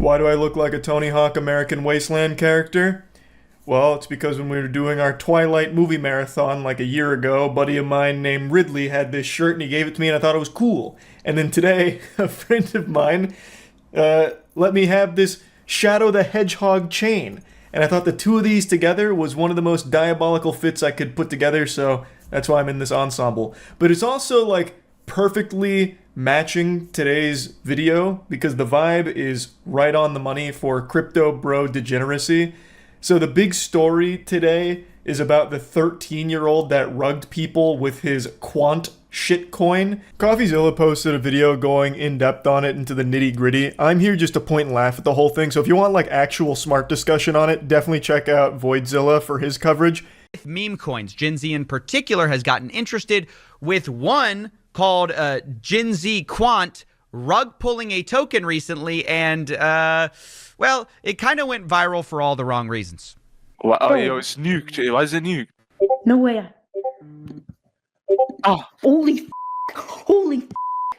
Why do I look like a Tony Hawk American Wasteland character? Well, it's because when we were doing our Twilight movie marathon like a year ago, a buddy of mine named Ridley had this shirt and he gave it to me and I thought it was cool. And then today, a friend of mine let me have this Shadow the Hedgehog chain. And I thought the two of these together was one of the most diabolical fits I could put together, so that's why I'm in this ensemble. But it's also like perfectly matching today's video because the vibe is right on the money for crypto bro degeneracy. So the big story today is about the 13-year-old that rugged people with his quant shitcoin. CoffeeZilla posted a video going in depth on it into the nitty gritty. I'm here just to point and laugh at the whole thing. So if you want like actual smart discussion on it, definitely check out Voidzilla for his coverage. Meme coins. Gen Z in particular has gotten interested with one called Gen Z Quant rug pulling a token recently, and well, it kind of went viral for all the wrong reasons. Well, oh, it was nuked. Why is it nuked? No way. Oh, Holy holy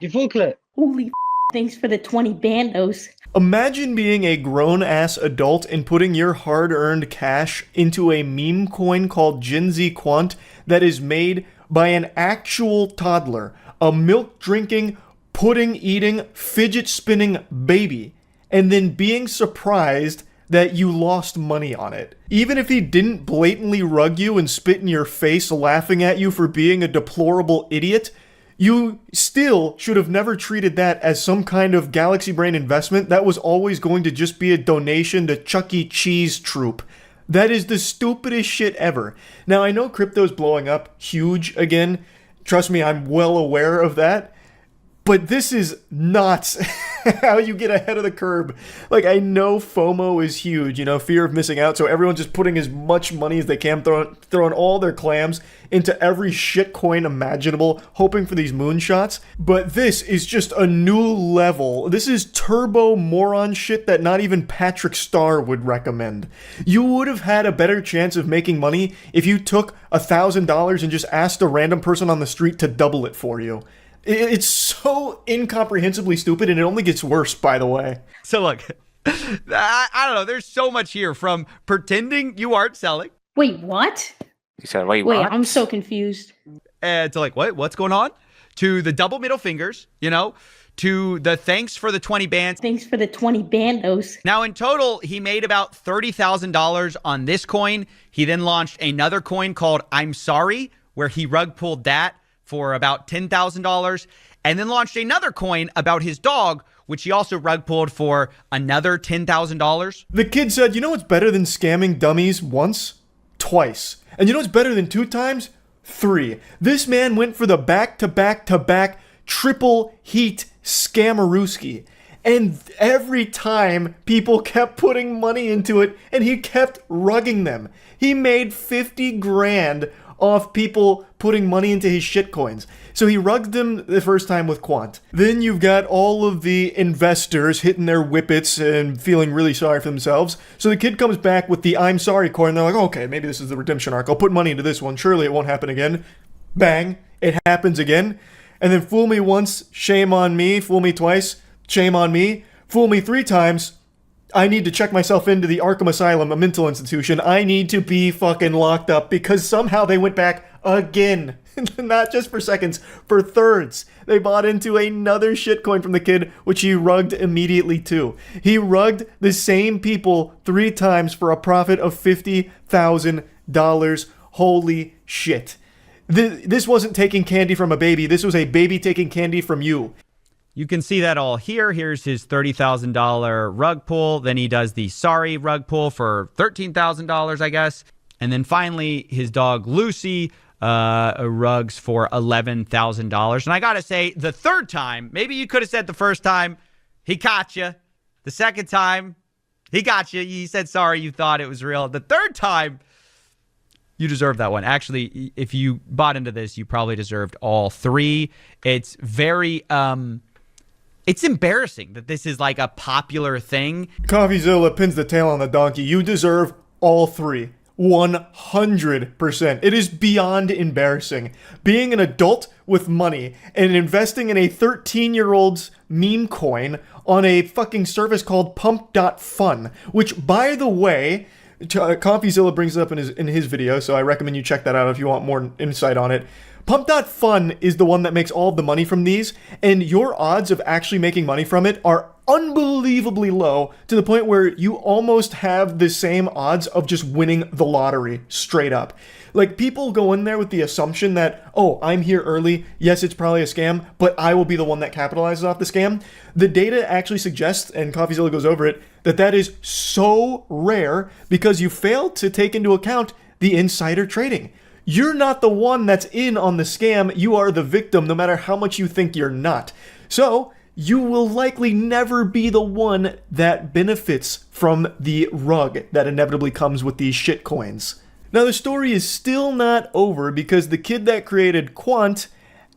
You full clip. holy thanks for the 20 bandos. Imagine being a grown-ass adult and putting your hard-earned cash into a meme coin called Gen Z Quant that is made by an actual toddler, a milk-drinking, pudding-eating, fidget-spinning baby, and then being surprised that you lost money on it. Even if he didn't blatantly rug you and spit in your face laughing at you for being a deplorable idiot, you still should have never treated that as some kind of Galaxy Brain investment. That was always going to just be a donation to Chuck E. Cheese troop. That is the stupidest shit ever. Now, I know crypto's blowing up huge again. Trust me, I'm well aware of that. But this is not how you get ahead of the curve. Like, I know FOMO is huge, you know, fear of missing out, so everyone's just putting as much money as they can, throwing all their clams into every shitcoin imaginable, hoping for these moonshots. But this is just a new level. This is turbo moron shit that not even Patrick Starr would recommend. You would have had a better chance of making money if you took $1,000 and just asked a random person on the street to double it for you. It's so incomprehensibly stupid, and it only gets worse, by the way. So look, I don't know. There's so much here, from pretending you aren't selling. Wait, what? he said, wait, Wait, what? I'm so confused. To like, what's going on? To the double middle fingers, you know, to the thanks for the 20 bands. Thanks for the 20 bandos. Now, in total, he made about $30,000 on this coin. He then launched another coin called I'm Sorry, where he rug pulled that for about $10,000, and then launched another coin about his dog, which he also rug pulled for another $10,000. The kid said, you know what's better than scamming dummies once? Twice. And you know what's better than 2 times? 3. This man went for the back-to-back-to-back triple heat scammerooski. And every time people kept putting money into it, and he kept rugging them. He made 50 grand off people putting money into his shitcoins. So he rugged them the first time with Quant. Then you've got all of the investors hitting their whippets and feeling really sorry for themselves. So the kid comes back with the I'm Sorry coin. They're like, okay, maybe this is the redemption arc. I'll put money into this one. Surely it won't happen again. Bang. It happens again. And then fool me once, shame on me. Fool me twice, shame on me. Fool me 3 times, I need to check myself into the Arkham Asylum, a mental institution. I need to be fucking locked up because somehow they went back again. Not just for seconds, for thirds. They bought into another shitcoin from the kid, which he rugged immediately too. He rugged the same people 3 times for a profit of $50,000. Holy shit. This wasn't taking candy from a baby. This was a baby taking candy from you. You can see that all here. Here's his $30,000 rug pull. Then he does the Sorry rug pull for $13,000, I guess. And then finally, his dog Lucy rugs for $11,000. And I got to say, the third time, maybe you could have said the first time, he caught you. The second time, he got you. He said sorry, you thought it was real. The third time, you deserve that one. Actually, if you bought into this, you probably deserved all 3. It's very... it's embarrassing that this is like a popular thing. CoffeeZilla pins the tail on the donkey. You deserve all 3. 100%. It is beyond embarrassing. Being an adult with money and investing in a 13-year-old's meme coin on a fucking service called Pump.Fun, which, by the way, CoffeeZilla brings it up in his video, so I recommend you check that out if you want more insight on it. Pump.Fun is the one that makes all of the money from these, and your odds of actually making money from it are unbelievably low, to the point where you almost have the same odds of just winning the lottery straight up. Like, people go in there with the assumption that, oh, I'm here early, yes, it's probably a scam, but I will be the one that capitalizes off the scam. The data actually suggests, and CoffeeZilla goes over it, that is so rare because you fail to take into account the insider trading. You're not the one that's in on the scam, you are the victim, no matter how much you think you're not. So, you will likely never be the one that benefits from the rug that inevitably comes with these shitcoins. Now, the story is still not over because the kid that created Quant,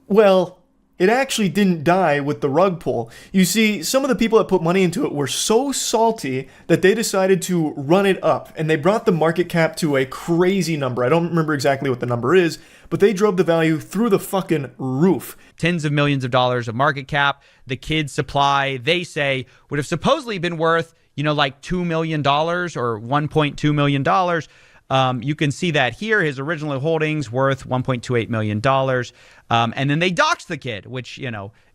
well, it actually didn't die with the rug pull. You see, some of the people that put money into it were so salty that they decided to run it up, and they brought the market cap to a crazy number. I don't remember exactly what the number is, but they drove the value through the fucking roof. Tens of millions of dollars of market cap. The kid's supply, they say, would have supposedly been worth, like $2 million or $1.2 million. You can see that here. His original holdings worth $1.28 million. And then they doxed the kid, which,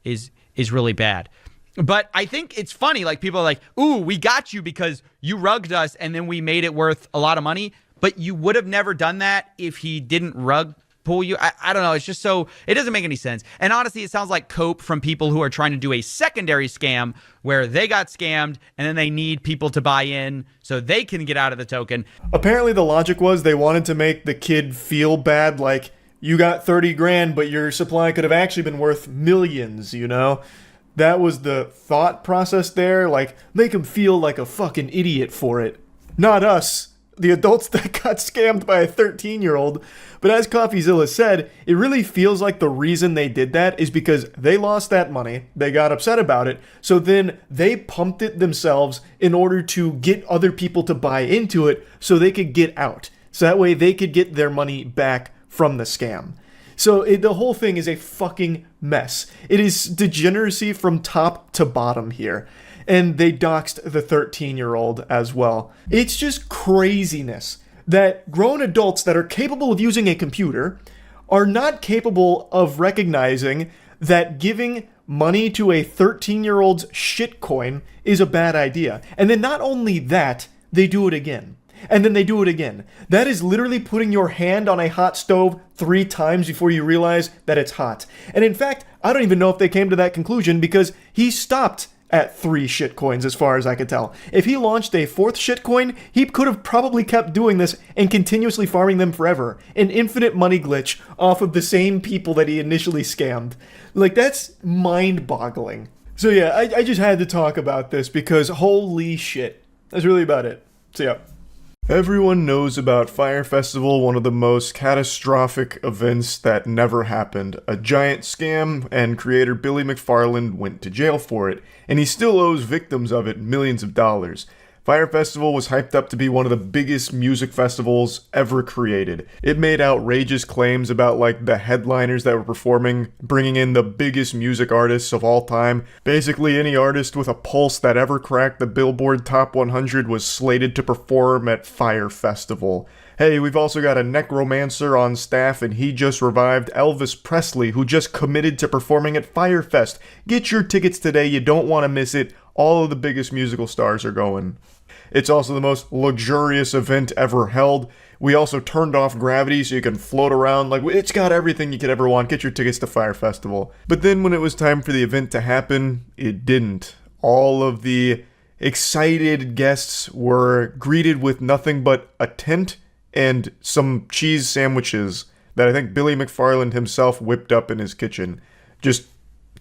is really bad. But I think it's funny. Like, people are like, ooh, we got you because you rugged us and then we made it worth a lot of money. But you would have never done that if he didn't rug pull you. I don't know. It's just so, it doesn't make any sense. And honestly, it sounds like cope from people who are trying to do a secondary scam where they got scammed and then they need people to buy in so they can get out of the token. Apparently the logic was they wanted to make the kid feel bad, like, you got 30 grand, but your supply could have actually been worth millions, That was the thought process there, like, make him feel like a fucking idiot for it. Not us, the adults that got scammed by a 13-year-old. But as CoffeeZilla said, it really feels like the reason they did that is because they lost that money, they got upset about it, so then they pumped it themselves in order to get other people to buy into it so they could get out. So that way they could get their money back from the scam. So the whole thing is a fucking mess. It is degeneracy from top to bottom here. And they doxed the 13-year-old as well. It's just craziness that grown adults that are capable of using a computer are not capable of recognizing that giving money to a 13-year-old's shitcoin is a bad idea. And then not only that, they do it again. And then they do it again. That is literally putting your hand on a hot stove 3 times before you realize that it's hot. And in fact, I don't even know if they came to that conclusion because he stopped at 3 shitcoins as far as I could tell. If he launched a 4th shitcoin, he could have probably kept doing this and continuously farming them forever. An infinite money glitch off of the same people that he initially scammed. Like, that's mind-boggling. So yeah, I just had to talk about this because holy shit. That's really about it. So yeah. Everyone knows about Fyre Festival, one of the most catastrophic events that never happened. A giant scam, and creator Billy McFarland went to jail for it, and he still owes victims of it millions of dollars. Fyre Festival was hyped up to be one of the biggest music festivals ever created. It made outrageous claims about, like, the headliners that were performing, bringing in the biggest music artists of all time. Basically, any artist with a pulse that ever cracked the Billboard Top 100 was slated to perform at Fyre Festival. Hey, we've also got a necromancer on staff, and he just revived Elvis Presley, who just committed to performing at Fyre Fest. Get your tickets today, you don't want to miss it. All of the biggest musical stars are going. It's also the most luxurious event ever held. We also turned off gravity so you can float around. Like, it's got everything you could ever want. Get your tickets to Fyre Festival. But then when it was time for the event to happen, it didn't. All of the excited guests were greeted with nothing but a tent and some cheese sandwiches that I think Billy McFarland himself whipped up in his kitchen. Just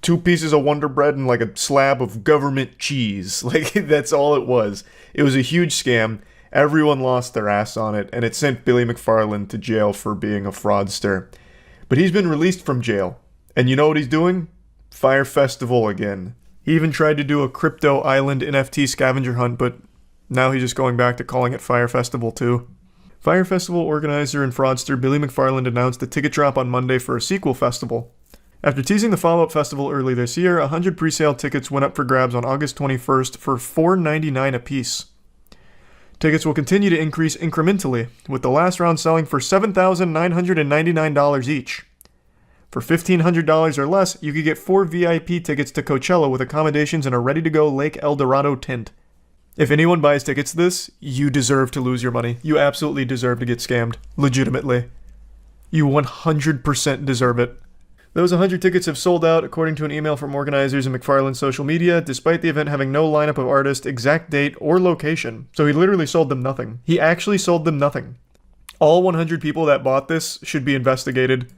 2 pieces of Wonder Bread and like a slab of government cheese. Like, that's all it was. It was a huge scam. Everyone lost their ass on it, and it sent Billy McFarland to jail for being a fraudster. But he's been released from jail. And you know what he's doing? Fyre Festival again. He even tried to do a Crypto Island NFT scavenger hunt, but now he's just going back to calling it Fyre Festival too. Fire Festival organizer and fraudster Billy McFarland announced a ticket drop on Monday for a sequel festival. After teasing the follow-up festival early this year, 100 pre-sale tickets went up for grabs on August 21st for $4.99 apiece. Tickets will continue to increase incrementally, with the last round selling for $7,999 each. For $1,500 or less, you could get 4 VIP tickets to Coachella with accommodations and a ready-to-go Lake El Dorado tent. If anyone buys tickets to this, you deserve to lose your money. You absolutely deserve to get scammed. Legitimately. You 100% deserve it. Those 100 tickets have sold out, according to an email from organizers and McFarland's social media, despite the event having no lineup of artists, exact date, or location. So he literally sold them nothing. He actually sold them nothing. All 100 people that bought this should be investigated.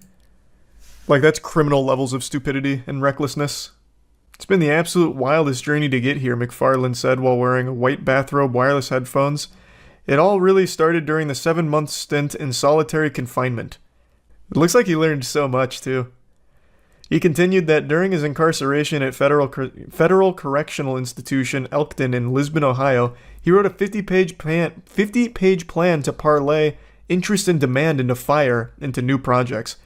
Like, that's criminal levels of stupidity and recklessness. It's been the absolute wildest journey to get here, McFarland said while wearing a white bathrobe, wireless headphones. It all really started during the 7-month stint in solitary confinement. It looks like he learned so much, too. He continued that during his incarceration at Federal Correctional Institution Elkton in Lisbon, Ohio, he wrote a 50-page plan to parlay interest and demand into fire into new projects.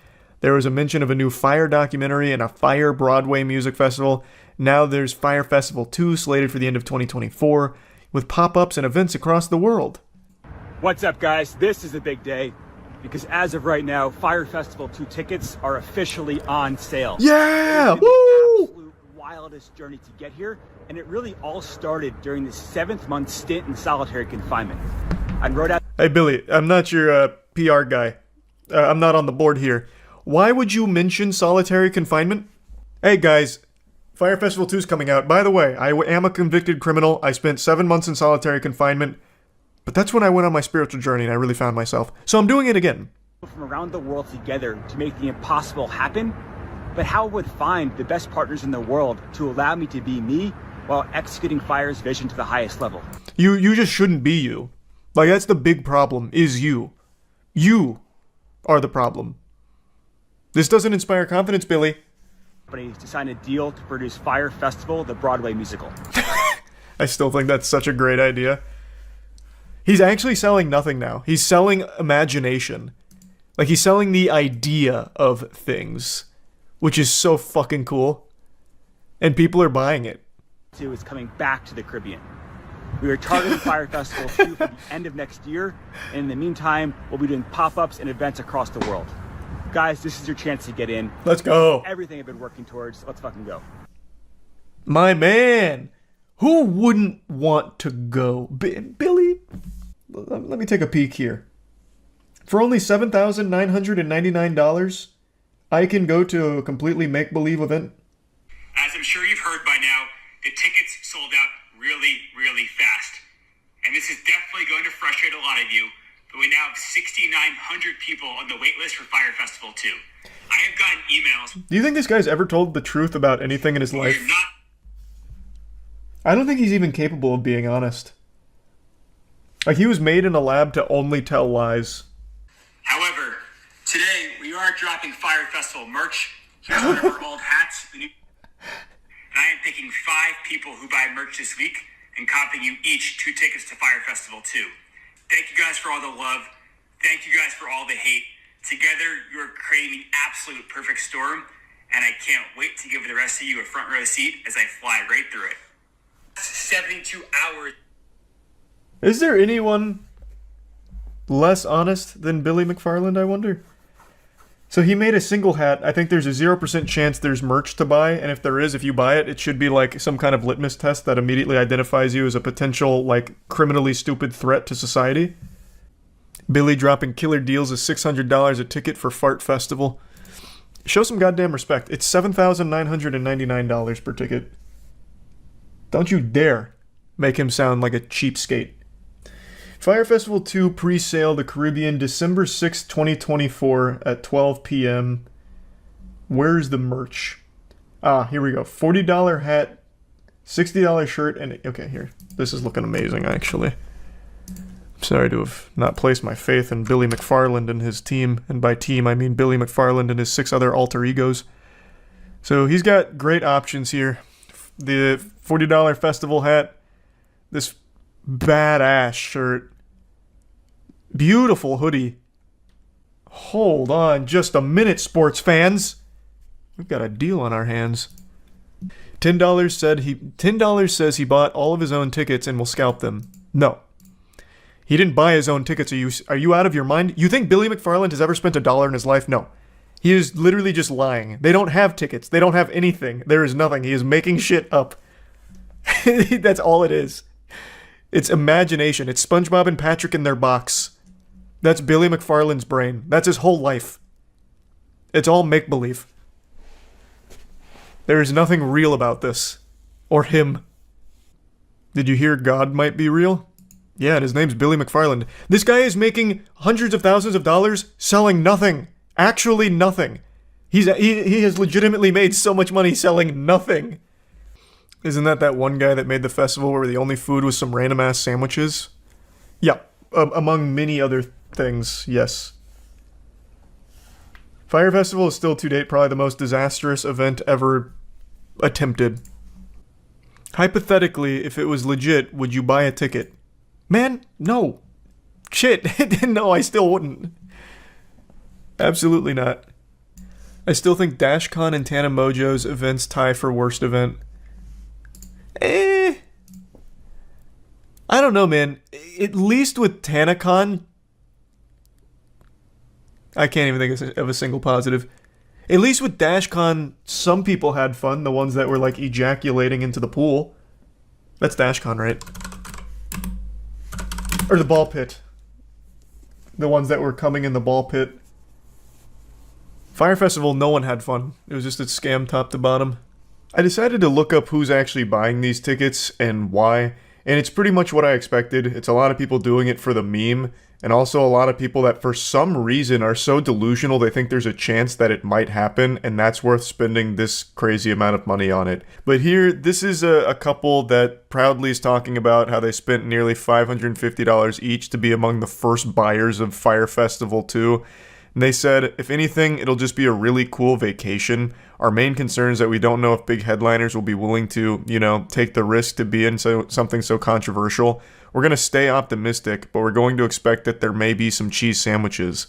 There was a mention of a new Fire documentary and a Fire Broadway music festival. Now there's Fire Festival 2 slated for the end of 2024, with pop-ups and events across the world. What's up, guys? This is a big day, because as of right now, Fire Festival 2 tickets are officially on sale. Yeah! It's been Woo! the absolute wildest journey to get here, and it really all started during the 7th-month stint in solitary confinement. I wrote out... Hey, Billy, I'm not your PR guy. I'm not on the board here. Why would you mention solitary confinement? Hey, guys, Fire Festival 2 is coming out. By the way, I am a convicted criminal. I spent 7 months in solitary confinement. But that's when I went on my spiritual journey and I really found myself. So I'm doing it again. From around the world together to make the impossible happen, but how I would find the best partners in the world to allow me to be me while executing Fire's vision to the highest level. You just shouldn't be you. Like, that's the big problem, is you. You are the problem. This doesn't inspire confidence, Billy. To sign a deal to produce Fire Festival, the Broadway musical. I still think that's such a great idea. He's actually selling nothing now. He's selling imagination. Like, he's selling the idea of things, which is so fucking cool. And people are buying it. Is coming back to the Caribbean. We are targeting Fire Festival 2 for the end of next year, and in the meantime, we'll be doing pop-ups and events across the world. Guys, this is your chance to get in. Let's go. Everything I've been working towards. Let's fucking go. My man. Who wouldn't want to go? Billy, let me take a peek here. For only $7,999, I can go to a completely make-believe event. As I'm sure you've heard by now, the tickets sold out really, really fast. And this is definitely going to frustrate a lot of you, but we now have 6,900 people on the wait list for Fire Festival 2. I have gotten emails. Do you think this guy's ever told the truth about anything in his life? You're not. I don't think he's even capable of being honest. Like, he was made in a lab to only tell lies. However, today we are dropping Fire Festival merch. Here's one of our old hats. And I am picking 5 people who buy merch this week and comping you each 2 tickets to Fire Festival 2. Thank you guys for all the love. Thank you guys for all the hate. Together, you're creating the absolute perfect storm, and I can't wait to give the rest of you a front row seat as I fly right through it. 72 hours. Is there anyone less honest than Billy McFarland, I wonder? So he made a single hat. I think there's a 0% chance there's merch to buy, and if there is, if you buy it, it should be like some kind of litmus test that immediately identifies you as a potential, like, criminally stupid threat to society. Billy dropping killer deals of $600 a ticket for Fart Festival. Show some goddamn respect. It's $7,999 per ticket. Don't you dare make him sound like a cheapskate. Fire Festival 2 pre-sale the Caribbean December 6, 2024 at 12 p.m. Where's the merch? Ah, here we go. $40 hat, $60 shirt, and... Okay, here. This is looking amazing, actually. I'm sorry to have not placed my faith in Billy McFarland and his team. And by team, I mean Billy McFarland and his 6 other alter egos. So he's got great options here. The $40 festival hat, this badass shirt, Beautiful hoodie. Hold on just a minute, sports fans. We've got a deal on our hands. $10 says he bought all of his own tickets and will scalp them. No. He didn't buy his own tickets. Are you out of your mind? You think Billy McFarland has ever spent $1 in his life? No. He is literally just lying. They don't have tickets. They don't have anything. There is nothing. He is making shit up. That's all it is. It's imagination. It's SpongeBob and Patrick in their box. That's Billy McFarland's brain. That's his whole life. It's all make-believe. There is nothing real about this. Or him. Did you hear God might be real? Yeah, and his name's Billy McFarland. This guy is making hundreds of thousands of dollars selling nothing. Actually nothing. He has legitimately made so much money selling nothing. Isn't that one guy that made the festival where the only food was some random ass sandwiches? Yeah, among many other things, yes. Fire Festival is still to date probably the most disastrous event ever attempted. Hypothetically, if it was legit, would you buy a ticket? Man, no. Shit, no, I still wouldn't. Absolutely not. I still think DashCon and Tana Mojo's events tie for worst event. I don't know, man. At least with TanaCon, I can't even think of a single positive. At least with DashCon, some people had fun. The ones that were like ejaculating into the pool. That's DashCon, right? Or the ball pit. The ones that were coming in the ball pit. Fire Festival, no one had fun. It was just a scam top to bottom. I decided to look up who's actually buying these tickets and why, and it's pretty much what I expected. It's a lot of people doing it for the meme, and also a lot of people that for some reason are so delusional they think there's a chance that it might happen, and that's worth spending this crazy amount of money on it. But here, this is a couple that proudly is talking about how they spent nearly $550 each to be among the first buyers of Fire Festival 2. And they said, if anything, it'll just be a really cool vacation. Our main concern is that we don't know if big headliners will be willing to, take the risk to be in something so controversial. We're going to stay optimistic, but we're going to expect that there may be some cheese sandwiches.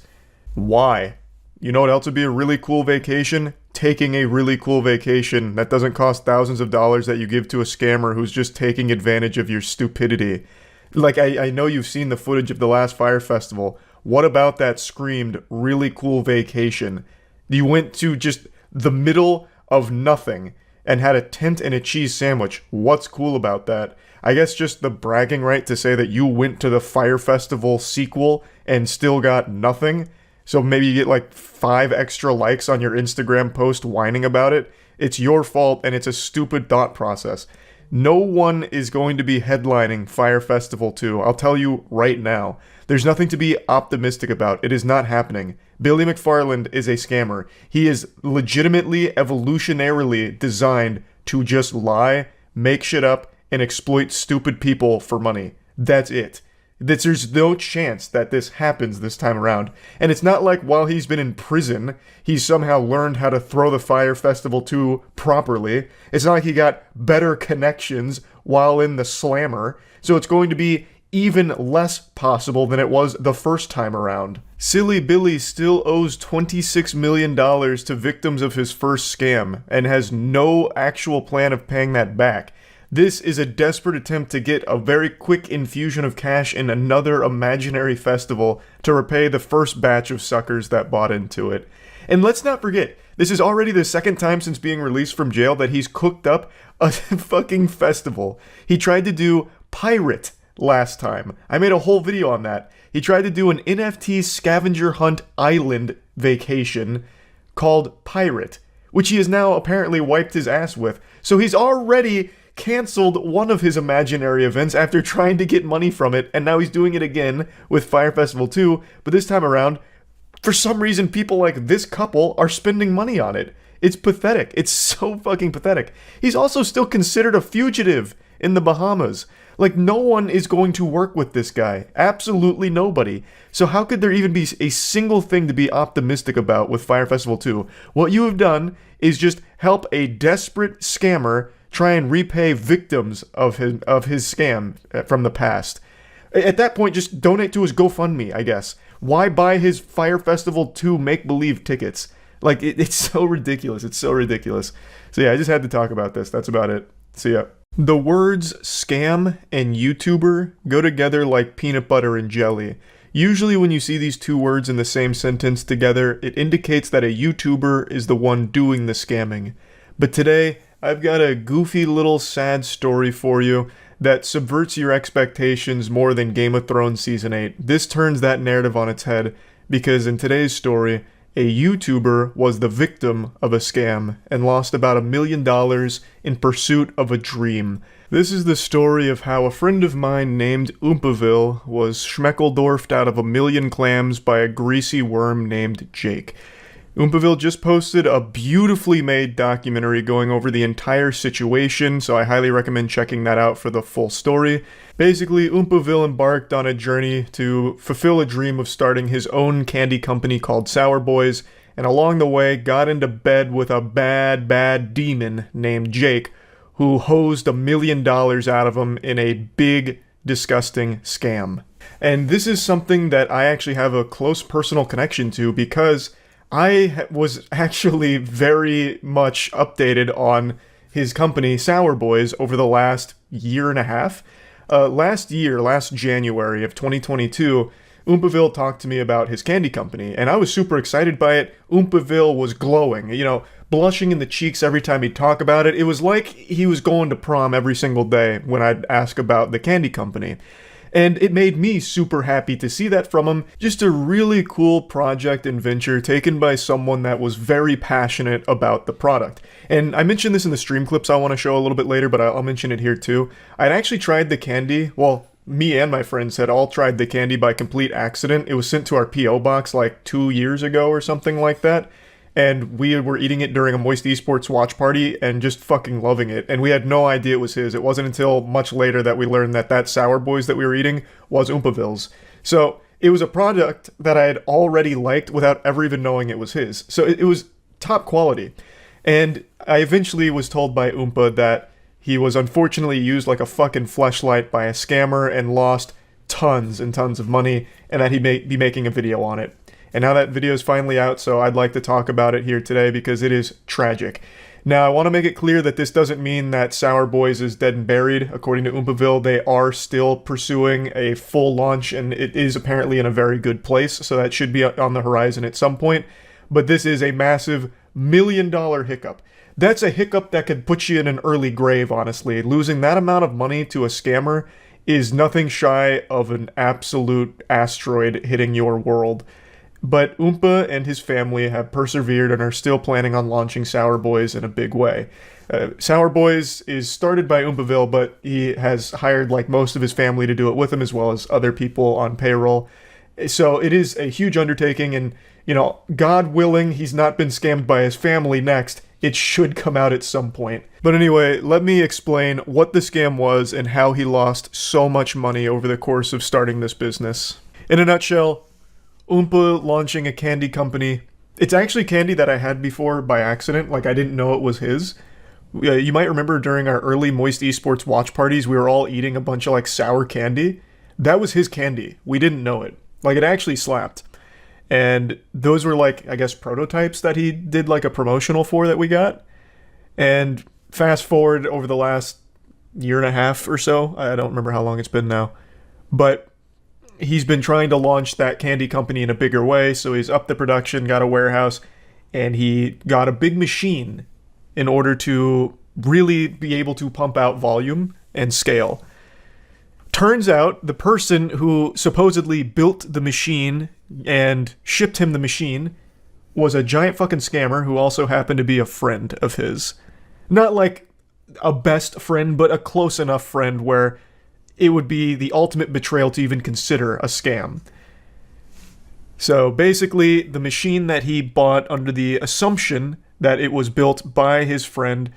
Why? You know what else would be a really cool vacation? Taking a really cool vacation that doesn't cost thousands of dollars that you give to a scammer who's just taking advantage of your stupidity. Like, I know you've seen the footage of the last Fire Festival. What about that screamed really cool vacation? You went to just the middle of nothing and had a tent and a cheese sandwich. What's cool about that? I guess just the bragging right to say that you went to the Fire Festival sequel and still got nothing. So maybe you get like 5 extra likes on your Instagram post whining about it. It's your fault and it's a stupid thought process. No one is going to be headlining Fire Festival 2. I'll tell you right now. There's nothing to be optimistic about. It is not happening. Billy McFarland is a scammer. He is legitimately, evolutionarily designed to just lie, make shit up, and exploit stupid people for money. That's it. There's no chance that this happens this time around. And it's not like while he's been in prison, he's somehow learned how to throw the Fire Festival 2 properly. It's not like he got better connections while in the slammer. So it's going to be even less possible than it was the first time around. Silly Billy still owes $26 million to victims of his first scam and has no actual plan of paying that back. This is a desperate attempt to get a very quick infusion of cash in another imaginary festival to repay the first batch of suckers that bought into it. And let's not forget, this is already the second time since being released from jail that he's cooked up a fucking festival. He tried to do Pirate last time. I made a whole video on that. He tried to do an NFT scavenger hunt island vacation called Pirate, which he has now apparently wiped his ass with. So he's already canceled one of his imaginary events after trying to get money from it, and now he's doing it again with Fire Festival 2, but this time around, for some reason, people like this couple are spending money on it. It's pathetic. It's so fucking pathetic. He's also still considered a fugitive in the Bahamas. Like, no one is going to work with this guy. Absolutely nobody. So how could there even be a single thing to be optimistic about with Fire Festival 2? What you have done is just help a desperate scammer try and repay victims of his scam from the past. At that point, just donate to his GoFundMe, I guess. Why buy his Fire Festival 2 make-believe tickets? Like, it's so ridiculous. It's so ridiculous. So yeah, I just had to talk about this. That's about it. See ya. The words scam and YouTuber go together like peanut butter and jelly. Usually when you see these two words in the same sentence together, it indicates that a YouTuber is the one doing the scamming. But today, I've got a goofy little sad story for you that subverts your expectations more than Game of Thrones Season 8. This turns that narrative on its head, because in today's story, a YouTuber was the victim of a scam and lost about $1 million in pursuit of a dream. This is the story of how a friend of mine named Oompaville was schmeckeldorfed out of 1 million clams by a greasy worm named Jake. Oompaville just posted a beautifully made documentary going over the entire situation, so I highly recommend checking that out for the full story. Basically, Oompaville embarked on a journey to fulfill a dream of starting his own candy company called Sour Boys, and along the way got into bed with a bad demon named Jake, who hosed $1 million out of him in a big, disgusting scam. And this is something that I actually have a close personal connection to, because I was actually very much updated on his company, Sour Boys, over the last year and a half. Last January of 2022, Oompaville talked to me about his candy company, and I was super excited by it. Oompaville was glowing, blushing in the cheeks every time he'd talk about it. It was like he was going to prom every single day when I'd ask about the candy company. And it made me super happy to see that from him. Just a really cool project and venture taken by someone that was very passionate about the product. And I mentioned this in the stream clips I want to show a little bit later, but I'll mention it here too. I'd actually tried the candy, well, me and my friends had all tried the candy by complete accident. It was sent to our P.O. box like 2 years ago or something like that. And we were eating it during a Moist Esports watch party and just fucking loving it. And we had no idea it was his. It wasn't until much later that we learned that Sour Boys that we were eating was Oompaville's. So it was a product that I had already liked without ever even knowing it was his. So it was top quality. And I eventually was told by Oompa that he was unfortunately used like a fucking fleshlight by a scammer and lost tons and tons of money, and that he'd be making a video on it. And now that video is finally out, so I'd like to talk about it here today because it is tragic. Now, I want to make it clear that this doesn't mean that Sour Boys is dead and buried. According to Oompaville, they are still pursuing a full launch, and it is apparently in a very good place, so that should be on the horizon at some point. But this is a massive $1 million hiccup. That's a hiccup that could put you in an early grave, honestly. Losing that amount of money to a scammer is nothing shy of an absolute asteroid hitting your world. But Oompa and his family have persevered and are still planning on launching Sour Boys in a big way. Sour Boys is started by Oompaville, but he has hired like most of his family to do it with him, as well as other people on payroll. So it is a huge undertaking, and God willing, he's not been scammed by his family next. It should come out at some point. But anyway, let me explain what the scam was and how he lost so much money over the course of starting this business. In a nutshell, Oompa launching a candy company. It's actually candy that I had before by accident, like I didn't know it was his. You might remember during our early Moist Esports watch parties, we were all eating a bunch of like sour candy. That was his candy. We didn't know it. Like, it actually slapped. And those were like, I guess, prototypes that he did like a promotional for that we got. And fast forward over the last year and a half or so, I don't remember how long it's been now, but he's been trying to launch that candy company in a bigger way, so he's upped the production, got a warehouse, and he got a big machine in order to really be able to pump out volume and scale. Turns out the person who supposedly built the machine and shipped him the machine was a giant fucking scammer who also happened to be a friend of his. Not like a best friend, but a close enough friend where it would be the ultimate betrayal to even consider a scam. So basically, the machine that he bought under the assumption that it was built by his friend,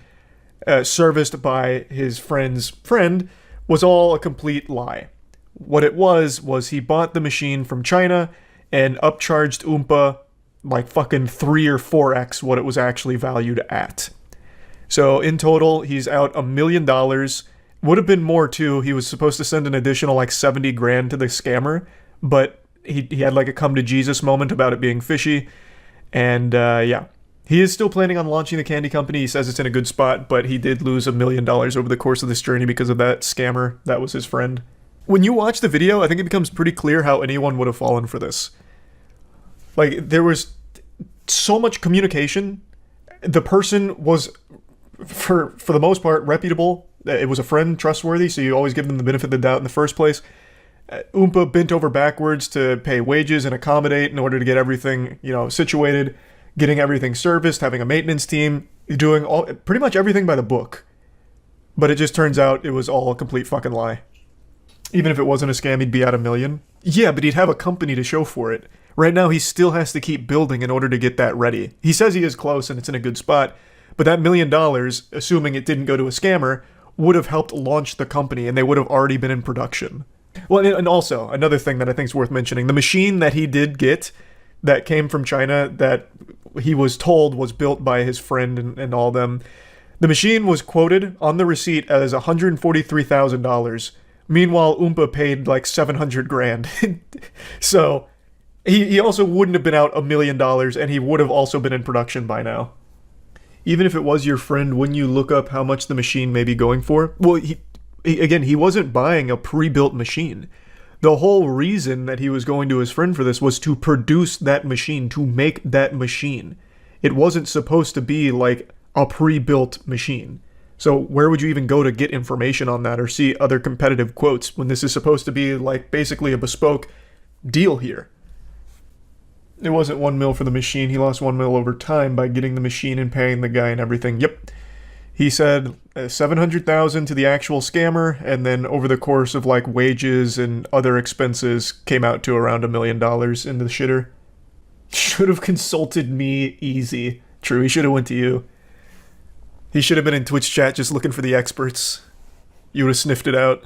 serviced by his friend's friend, was all a complete lie. What it was he bought the machine from China and upcharged Oompa like fucking 3 or 4x what it was actually valued at. So in total, he's out $1 million, Would have been more too. He was supposed to send an additional like 70 grand to the scammer, but he had like a come to Jesus moment about it being fishy. And yeah, he is still planning on launching the candy company. He says it's in a good spot, but he did lose $1 million over the course of this journey because of that scammer. That was his friend. When you watch the video, I think it becomes pretty clear how anyone would have fallen for this. Like, there was so much communication. The person was, for the most part, reputable. It was a friend, trustworthy, so you always give them the benefit of the doubt in the first place. Oompa bent over backwards to pay wages and accommodate in order to get everything, situated, getting everything serviced, having a maintenance team, doing pretty much everything by the book. But it just turns out it was all a complete fucking lie. Even if it wasn't a scam, he'd be at $1 million. Yeah, but he'd have a company to show for it. Right now, he still has to keep building in order to get that ready. He says he is close and it's in a good spot, but that $1 million, assuming it didn't go to a scammer, would have helped launch the company and they would have already been in production. Well, and also, another thing that I think is worth mentioning, the machine that he did get that came from China that he was told was built by his friend and all them, the machine was quoted on the receipt as $143,000. Meanwhile, Oompa paid like 700 grand. So he also wouldn't have been out $1 million and he would have also been in production by now. Even if it was your friend, wouldn't you look up how much the machine may be going for? Well, he wasn't buying a pre-built machine. The whole reason that he was going to his friend for this was to produce that machine, to make that machine. It wasn't supposed to be like a pre-built machine. So where would you even go to get information on that or see other competitive quotes when this is supposed to be like basically a bespoke deal here? It wasn't $1 million for the machine. He lost $1 million over time by getting the machine and paying the guy and everything. Yep. He said $700,000 to the actual scammer, and then over the course of like wages and other expenses came out to around $1 million into the shitter. Should have consulted me, easy. True, he should have went to you. He should have been in Twitch chat just looking for the experts. You would have sniffed it out.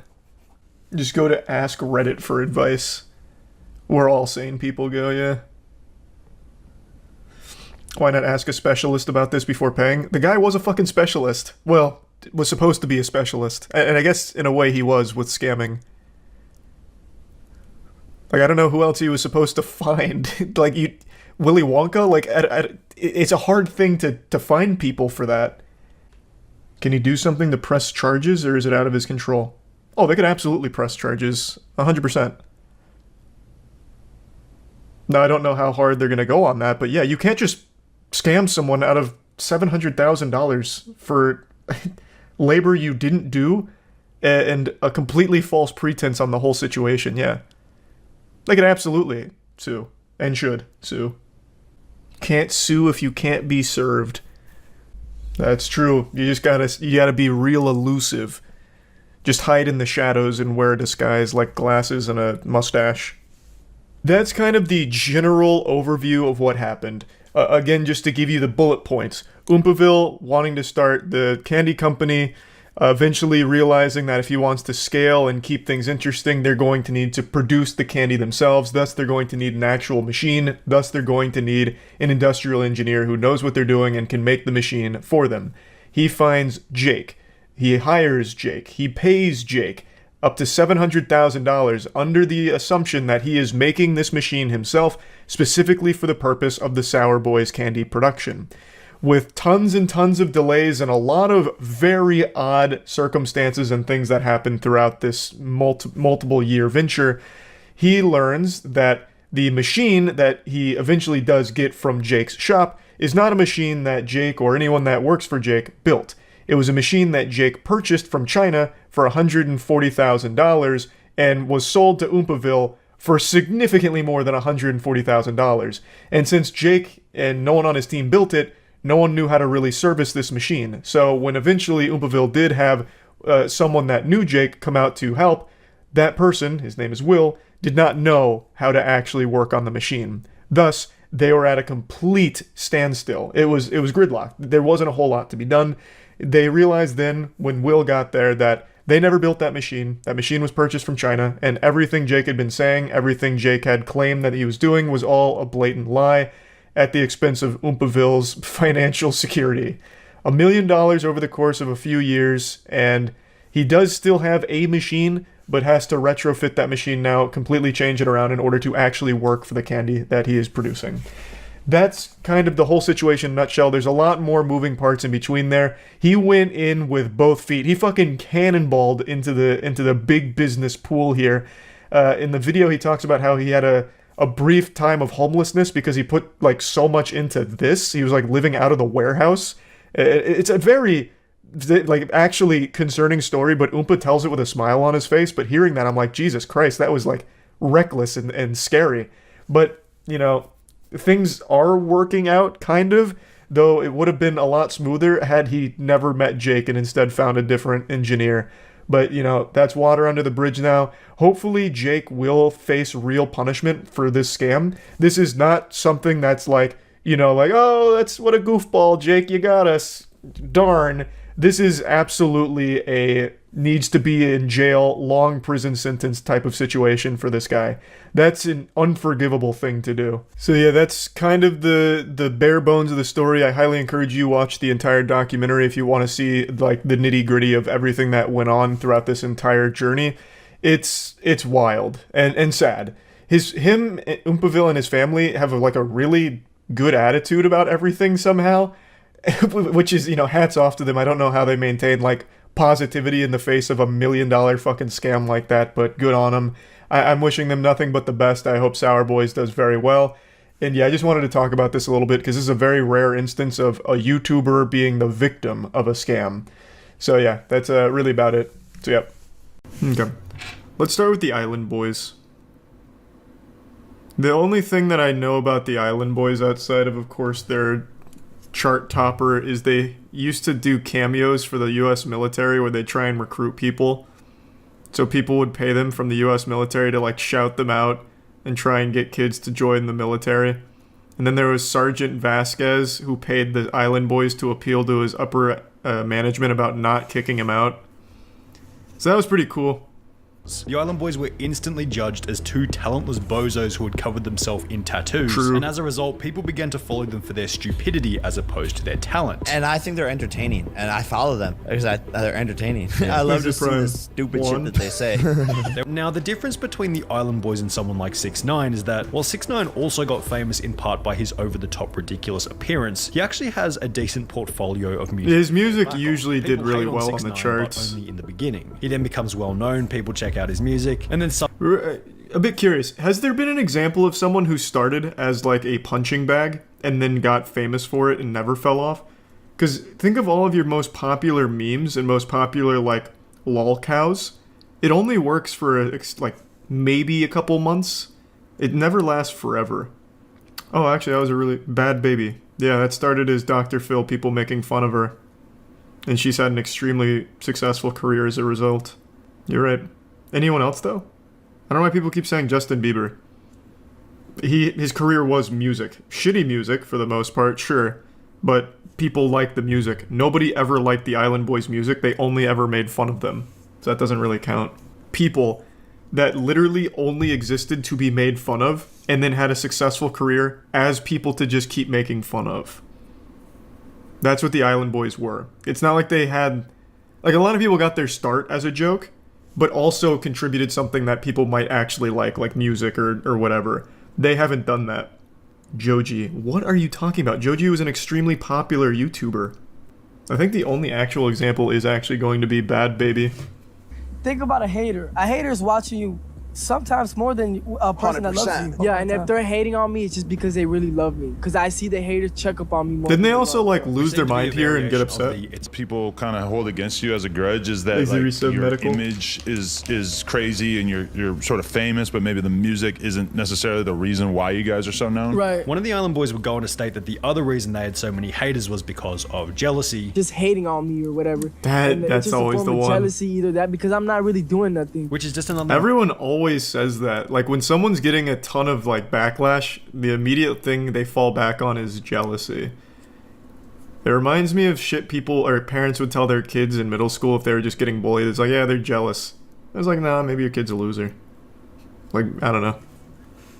Just go to Ask Reddit for advice. Where all sane people go, yeah. Why not ask a specialist about this before paying? The guy was a fucking specialist. Well, was supposed to be a specialist. And I guess in a way he was with scamming. Like, I don't know who else he was supposed to find. Like, Willy Wonka? Like, it's a hard thing to find people for that. Can he do something to press charges, or is it out of his control? Oh, they could absolutely press charges. 100%. Now, I don't know how hard they're going to go on that, but yeah, you can't just scam someone out of $700,000 for labor you didn't do and a completely false pretense on the whole situation, yeah. They could absolutely sue, and should sue. Can't sue if you can't be served. That's true. You gotta be real elusive. Just hide in the shadows and wear a disguise like glasses and a mustache. That's kind of the general overview of what happened. Again, just to give you the bullet points. Oompaville wanting to start the candy company, eventually realizing that if he wants to scale and keep things interesting, they're going to need to produce the candy themselves. Thus, they're going to need an actual machine. Thus, they're going to need an industrial engineer who knows what they're doing and can make the machine for them. He finds Jake. He hires Jake. He pays Jake up to $700,000 under the assumption that he is making this machine himself, specifically for the purpose of the Sour Boys candy production. With tons and tons of delays and a lot of very odd circumstances and things that happen throughout this multiple year venture, he learns that the machine that he eventually does get from Jake's shop is not a machine that Jake or anyone that works for Jake built. It was a machine that Jake purchased from China for $140,000 and was sold to Oompaville for significantly more than $140,000. And since Jake and no one on his team built it, no one knew how to really service this machine. So when eventually Oompaville did have someone that knew Jake come out to help, that person, his name is Will, did not know how to actually work on the machine. Thus, they were at a complete standstill. It was gridlocked. There wasn't a whole lot to be done. They realized then, when Will got there, that they never built that machine. That machine was purchased from China, and everything Jake had been saying, everything Jake had claimed that he was doing was all a blatant lie at the expense of Oompaville's financial security. $1 million over the course of a few years, and He does still have a machine, but has to retrofit that machine now, completely change it around in order to actually work for the candy that he is producing. That's kind of the whole situation in a nutshell. There's a lot more moving parts in between there. He went in with both feet. He fucking cannonballed into the big business pool here. In the video, he talks about how he had a brief time of homelessness because he put like so much into this. He was like living out of the warehouse. It's a very like actually concerning story, but Oompa tells it with a smile on his face. But hearing that, I'm like, Jesus Christ, that was like reckless and scary. But you know, things are working out, kind of, though it would have been a lot smoother had he never met Jake and instead found a different engineer. But, you know, that's water under the bridge now. Hopefully Jake will face real punishment for this scam. This is not something that's like, you know, like, oh, that's what a goofball, Jake, you got us. Darn. This is absolutely a needs to be in jail, long prison sentence type of situation for this guy. That's an unforgivable thing to do. So yeah, that's kind of the bare bones of the story. I highly encourage you watch the entire documentary if you want to see like the nitty gritty of everything that went on throughout this entire journey. It's wild and sad. Him, Oompaville, and his family have like a really good attitude about everything somehow, which is, you know, hats off to them. I don't know how they maintain like positivity in the face of $1 million fucking scam like that, but good on them. I'm wishing them nothing but the best. I hope Sour Boys does very well. And yeah, I just wanted to talk about this a little bit because this is a very rare instance of a YouTuber being the victim of a scam. So yeah, that's really about it. So yep. Okay. Let's start with the Island Boys. The only thing that I know about the Island Boys outside of course, their chart topper is they used to do cameos for the U.S. military where they try and recruit people. So people would pay them from the U.S. military to like shout them out and try and get kids to join the military. And then there was Sergeant Vasquez who paid the Island Boys to appeal to his upper management about not kicking him out. So that was pretty cool. The Island Boys were instantly judged as two talentless bozos who had covered themselves in tattoos, True. and as a result, people began to follow them for their stupidity as opposed to their talent. And I think they're entertaining, and I follow them because they're entertaining. I love to see the stupid shit that they say. Now, the difference between the Island Boys and someone like 6ix9ine is that while 6ix9ine also got famous in part by his over-the-top ridiculous appearance, he actually has a decent portfolio of music. His music usually did really well on the 6ix9ine, charts. but only in the beginning. He then becomes well known, people check out his music, and then A bit curious, has there been an example of someone who started as like a punching bag and then got famous for it and never fell off? Because think of all of your most popular memes and most popular like lol cows. It only works for like maybe a couple months. It never lasts forever. Oh, actually, that was a really bad baby. Yeah, that started as Dr. Phil, people making fun of her. And she's had an extremely successful career as a result. You're right. Anyone else, though? I don't know why people keep saying Justin Bieber. His career was music. Shitty music, for the most part, sure. But people like the music. Nobody ever liked the Island Boys' music. They only ever made fun of them. So that doesn't really count. People that literally only existed to be made fun of and then had a successful career as people to just keep making fun of. That's what the Island Boys were. It's not like they had... Like, a lot of people got their start as a joke, but also contributed something that people might actually like music or whatever. They haven't done that. Joji. What are you talking about? Joji was an extremely popular YouTuber. I think the only actual example is actually going to be Bad Baby. Think about a hater. A hater is watching you sometimes more than a person that loves you. Yeah, and if they're hating on me, it's just because they really love me. Because I see the haters check up on me more. Didn't they also like lose their mind here and get upset? It's people kind of hold against you as a grudge is that Is like, your medical? image is crazy and you're sort of famous, but maybe the music isn't necessarily the reason why you guys are so known. Right. One of the Island Boys would go on to state that the other reason they had so many haters was because of jealousy. Just hating on me or whatever. That's it's just always a form the of one. Jealousy, either that because I'm not really doing nothing. Which is just another... Everyone always says that. Like, when someone's getting a ton of, like, backlash, the immediate thing they fall back on is jealousy. It reminds me of shit people or parents would tell their kids in middle school if they were just getting bullied. It's like, yeah, they're jealous. I was like, nah, maybe your kid's a loser. Like, I don't know.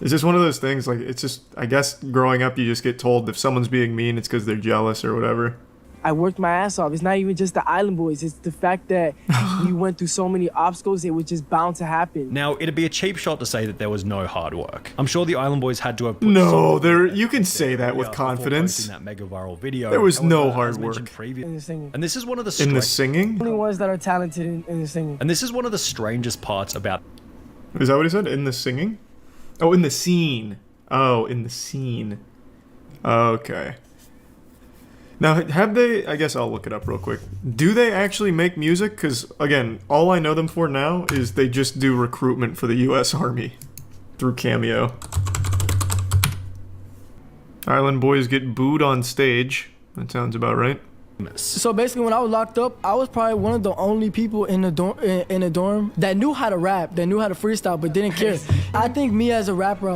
It's just one of those things, like, it's just, I guess growing up you just get told if someone's being mean, it's because they're jealous or whatever. I worked my ass off. It's not even just the Island Boys. It's the fact that we went through so many obstacles, it was just bound to happen. Now, it'd be a cheap shot to say that there was no hard work. I'm sure the Island Boys had to have put No, you can say that with confidence. That mega viral video. There was However, no as hard mentioned work. In the singing. And this is one of the In the singing? Only ones that are talented in the singing. And this is one of the strangest parts about. Is that what he said? In the singing? Oh, in the scene. Oh, in the scene. Okay. Now, have they... I guess I'll look it up real quick. Do they actually make music? Because, again, all I know them for now is they just do recruitment for the U.S. Army through Cameo. Island Boys get booed on stage. That sounds about right. So basically, when I was locked up, I was probably one of the only people in the dorm that knew how to rap, that knew how to freestyle, but didn't care. I think me as a rapper,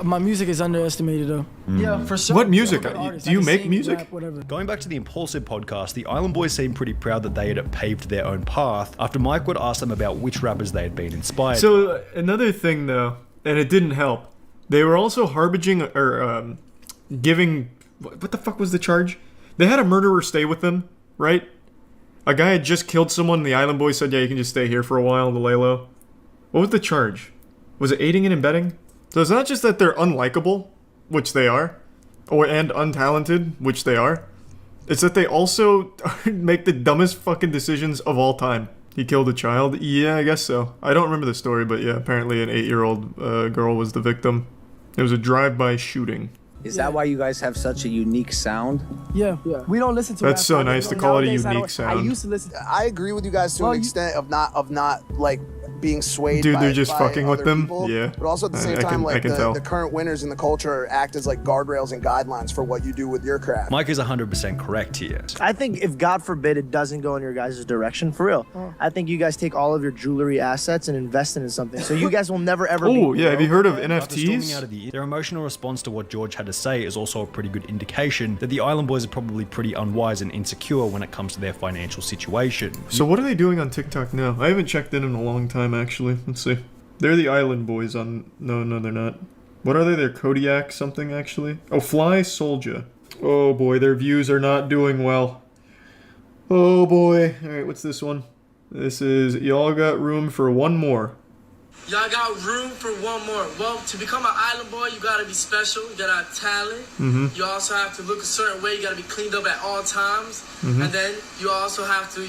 my music is underestimated though. Yeah, for sure. What music? Do you make music? Rap, whatever. Going back to the Impulsive podcast, the Island Boys seemed pretty proud that they had paved their own path after Mike would ask them about which rappers they had been inspired. So another thing though, and it didn't help. They were also harbinging or giving. What the fuck was the charge? They had a murderer stay with them, right? A guy had just killed someone, and the Island Boys said, yeah, you can just stay here for a while to lay low. What was the charge? Was it aiding and abetting? So it's not just that they're unlikable, which they are, and untalented, which they are. It's that they also make the dumbest fucking decisions of all time. He killed a child? Yeah, I guess so. I don't remember the story, but yeah, apparently an 8-year-old girl was the victim. It was a drive-by shooting. Is that why you guys have such a unique sound? Yeah. We don't listen to That's rap. so nice to call it a Nowadays, unique sound. I used to listen. I agree with you guys to an extent of not like being swayed. Dude, by, they're just by fucking with other them. people, Yeah. But also at the same time, like the current winners in the culture act as like guardrails and guidelines for what you do with your craft. Mike is 100% correct here. I think if God forbid it doesn't go in your guys' direction, for real, I think you guys take all of your jewelry assets and invest it in something. So you guys will never ever be. Oh, yeah. Have you heard of After storming NFTs? out of the, their emotional response to what George had to say is also a pretty good indication that the Island Boys are probably pretty unwise and insecure when it comes to their financial situation. So what are they doing on TikTok now? I haven't checked in a long time, actually. Let's see. They're the Island Boys on... No, they're not. What are they? They're Kodiak something, actually. Oh, Fly Soldier. Oh, boy. Their views are not doing well. Oh, boy. Alright, what's this one? This is... Y'all got room for one more. Y'all got room for one more. Well, to become an Island Boy, you gotta be special. You gotta have talent. You also have to look a certain way. You gotta be cleaned up at all times. And then you also have to,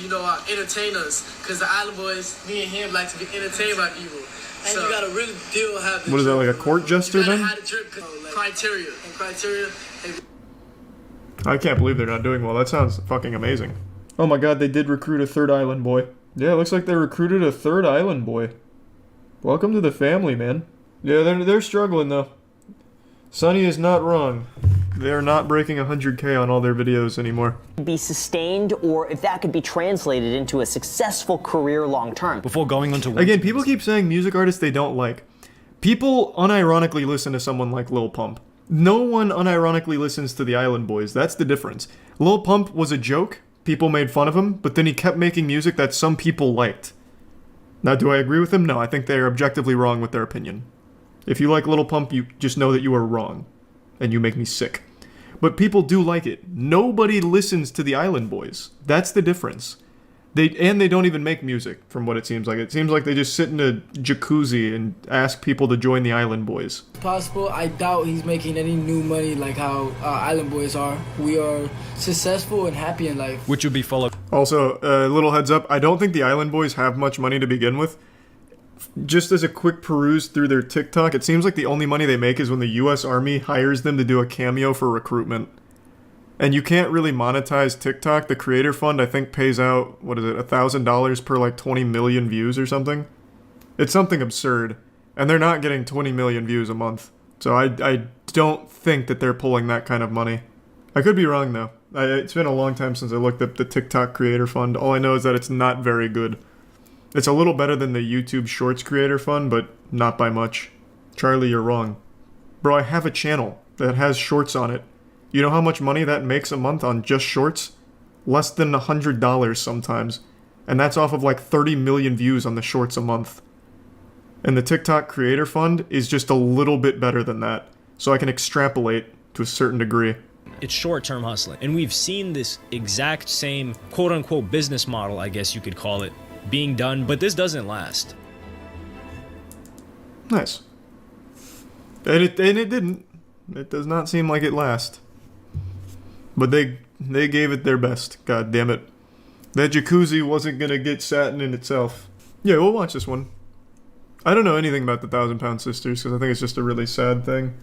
entertain us. Because the Island Boys, me and him, like to be entertained by people. And so, you gotta really have the What is that, like a court jester you gotta then? have the drip, criteria. And criteria... I can't believe they're not doing well. That sounds fucking amazing. Oh my god, they did recruit a third Island Boy. Yeah, it looks like they recruited a third Island Boy. Welcome to the family, man. Yeah, they're struggling, though. Sonny is not wrong. They're not breaking 100K on all their videos anymore. Be sustained, or if that could be translated into a successful career long term. Before going on to... Again, people keep saying music artists they don't like. People unironically listen to someone like Lil Pump. No one unironically listens to the Island Boys. That's the difference. Lil Pump was a joke. People made fun of him, but then he kept making music that some people liked. Now, do I agree with him? No, I think they are objectively wrong with their opinion. If you like Lil Pump, you just know that you are wrong. And you make me sick. But people do like it. Nobody listens to the Island Boys. That's the difference. They don't even make music, from what it seems like. It seems like they just sit in a jacuzzi and ask people to join the Island Boys. Possible. I doubt he's making any new money like how Island Boys are. We are successful and happy in life. Which would be followed. Also, a little heads up, I don't think the Island Boys have much money to begin with. Just as a quick peruse through their TikTok, it seems like the only money they make is when the U.S. Army hires them to do a cameo for recruitment. And you can't really monetize TikTok. The Creator Fund, I think, pays out, what is it, $1,000 per like 20 million views or something? It's something absurd. And they're not getting 20 million views a month. So I don't think that they're pulling that kind of money. I could be wrong, though. It's been a long time since I looked at the TikTok Creator Fund. All I know is that it's not very good. It's a little better than the YouTube Shorts Creator Fund, but not by much. Charlie, you're wrong. Bro, I have a channel that has shorts on it. You know how much money that makes a month on just shorts? Less than $100 sometimes. And that's off of like 30 million views on the shorts a month. And the TikTok Creator Fund is just a little bit better than that. So I can extrapolate to a certain degree. It's short-term hustling. And we've seen this exact same quote-unquote business model, I guess you could call it, being done, but this doesn't last. Nice. And it didn't. It does not seem like it lasts. But they gave it their best. God damn it. That jacuzzi wasn't gonna get satin in itself. Yeah, we'll watch this one. I don't know anything about the 1,000-Pound Sisters because I think it's just a really sad thing.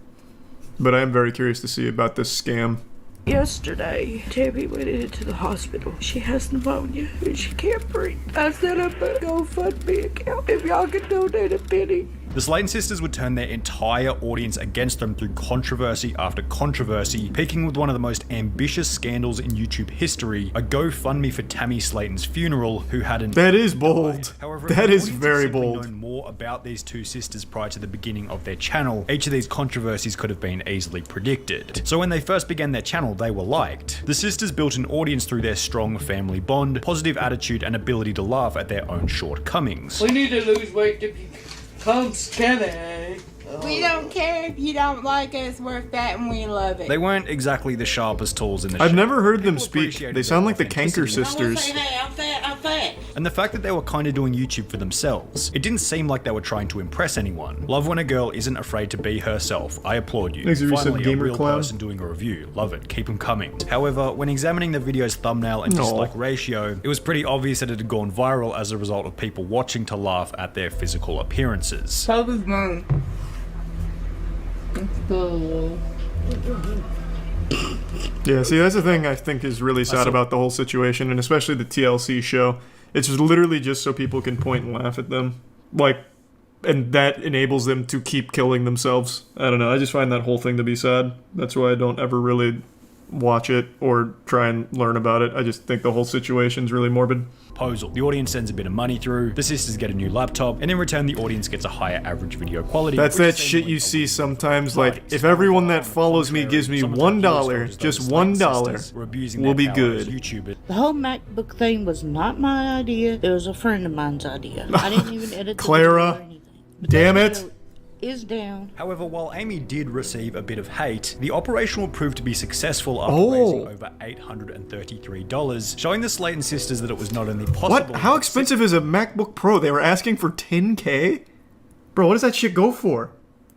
But I am very curious to see about this scam. Yesterday, Tammy went into the hospital. She has pneumonia and she can't breathe. I set up a GoFundMe account if y'all can donate a penny. The Slayton sisters would turn their entire audience against them through controversy after controversy, peaking with one of the most ambitious scandals in YouTube history, a GoFundMe for Tammy Slayton's funeral, who had an... That is bold. However, that is very bold. Known more about these two sisters prior to the beginning of their channel, each of these controversies could have been easily predicted. So when they first began their channel, they were liked. The sisters built an audience through their strong family bond, positive attitude, and ability to laugh at their own shortcomings. We need to lose weight to become skinny. We don't care if you don't like us, we're fat and we love it. They weren't exactly the sharpest tools in the I've show. never heard them speak. They sound like the Kanker sisters. I'm fat. And the fact that they were kind of doing YouTube for themselves. It didn't seem like they were trying to impress anyone. Love when a girl isn't afraid to be herself. I applaud you. Thanks, you said Finally, a gamer real clown. person doing a review. Love it. Keep them coming. However, when examining the video's thumbnail and dislike ratio, it was pretty obvious that it had gone viral as a result of people watching to laugh at their physical appearances. So does mine. Yeah, see, that's the thing I think is really sad about the whole situation, and especially the TLC show. It's just literally just so people can point and laugh at them. Like, and that enables them to keep killing themselves. I don't know, I just find that whole thing to be sad. That's why I don't ever really watch it or try and learn about it. I just think the whole situation's really morbid. Proposal. The audience sends a bit of money through, the sisters get a new laptop, and in return the audience gets a higher average video quality. That's that shit you see sometimes, like, if everyone that follows me gives me $1, just $1, we'll be good. The whole MacBook thing was not my idea, it was a friend of mine's idea. I didn't even edit the video or Clara, anything. damn it. Is down. However, while Amy did receive a bit of hate, the operation will prove to be successful after raising over $833, showing the Slayton sisters that it was not only possible... What? How expensive is a MacBook Pro? They were asking for $10K? Bro, what does that shit go for?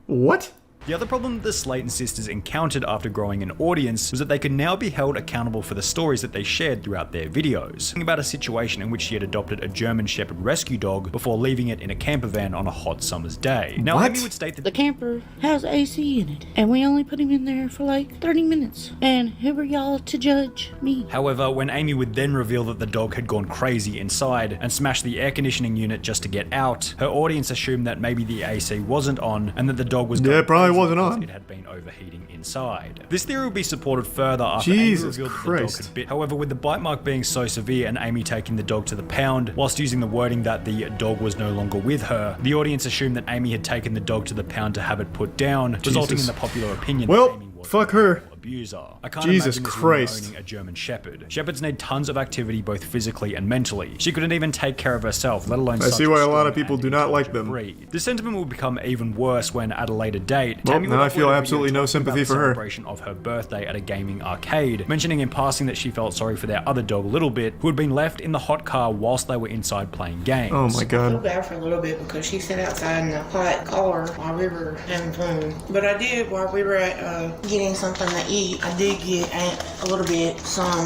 What? The other problem the Slayton sisters encountered after growing an audience was that they could now be held accountable for the stories that they shared throughout their videos. Think about a situation in which she had adopted a German Shepherd rescue dog before leaving it in a camper van on a hot summer's day. Now, Amy would state that the camper has AC in it, and we only put him in there for like 30 minutes. And who are y'all to judge me? However, when Amy would then reveal that the dog had gone crazy inside and smashed the air conditioning unit just to get out, her audience assumed that maybe the AC wasn't on and that the dog was going probably wasn't on. It had been overheating inside. This theory would be supported further after Jesus Amy revealed Christ. that the dog had bit. However, with the bite mark being so severe and Amy taking the dog to the pound, whilst using the wording that the dog was no longer with her, the audience assumed that Amy had taken the dog to the pound to have it put down, resulting in the popular opinion that Amy was fuck her. abuser. I can't Jesus imagine this Christ. woman owning a German Shepherd. Shepherds need tons of activity both physically and mentally. She couldn't even take care of herself, let alone I see why a lot of strong people and do not like intelligent them. breed. This sentiment will become even worse when, at a later date, Well, Tammy now would I feel upload a absolutely video no talking about sympathy the for her. celebration of her birthday at a gaming arcade, mentioning in passing that she felt sorry for their other dog, Littlebit, who had been left in the hot car whilst they were inside playing games. Oh my I god. feel bad for a little bit because she sat outside in the hot car while we were having fun. But I did, while we were at getting something to eat, I did get a little bit some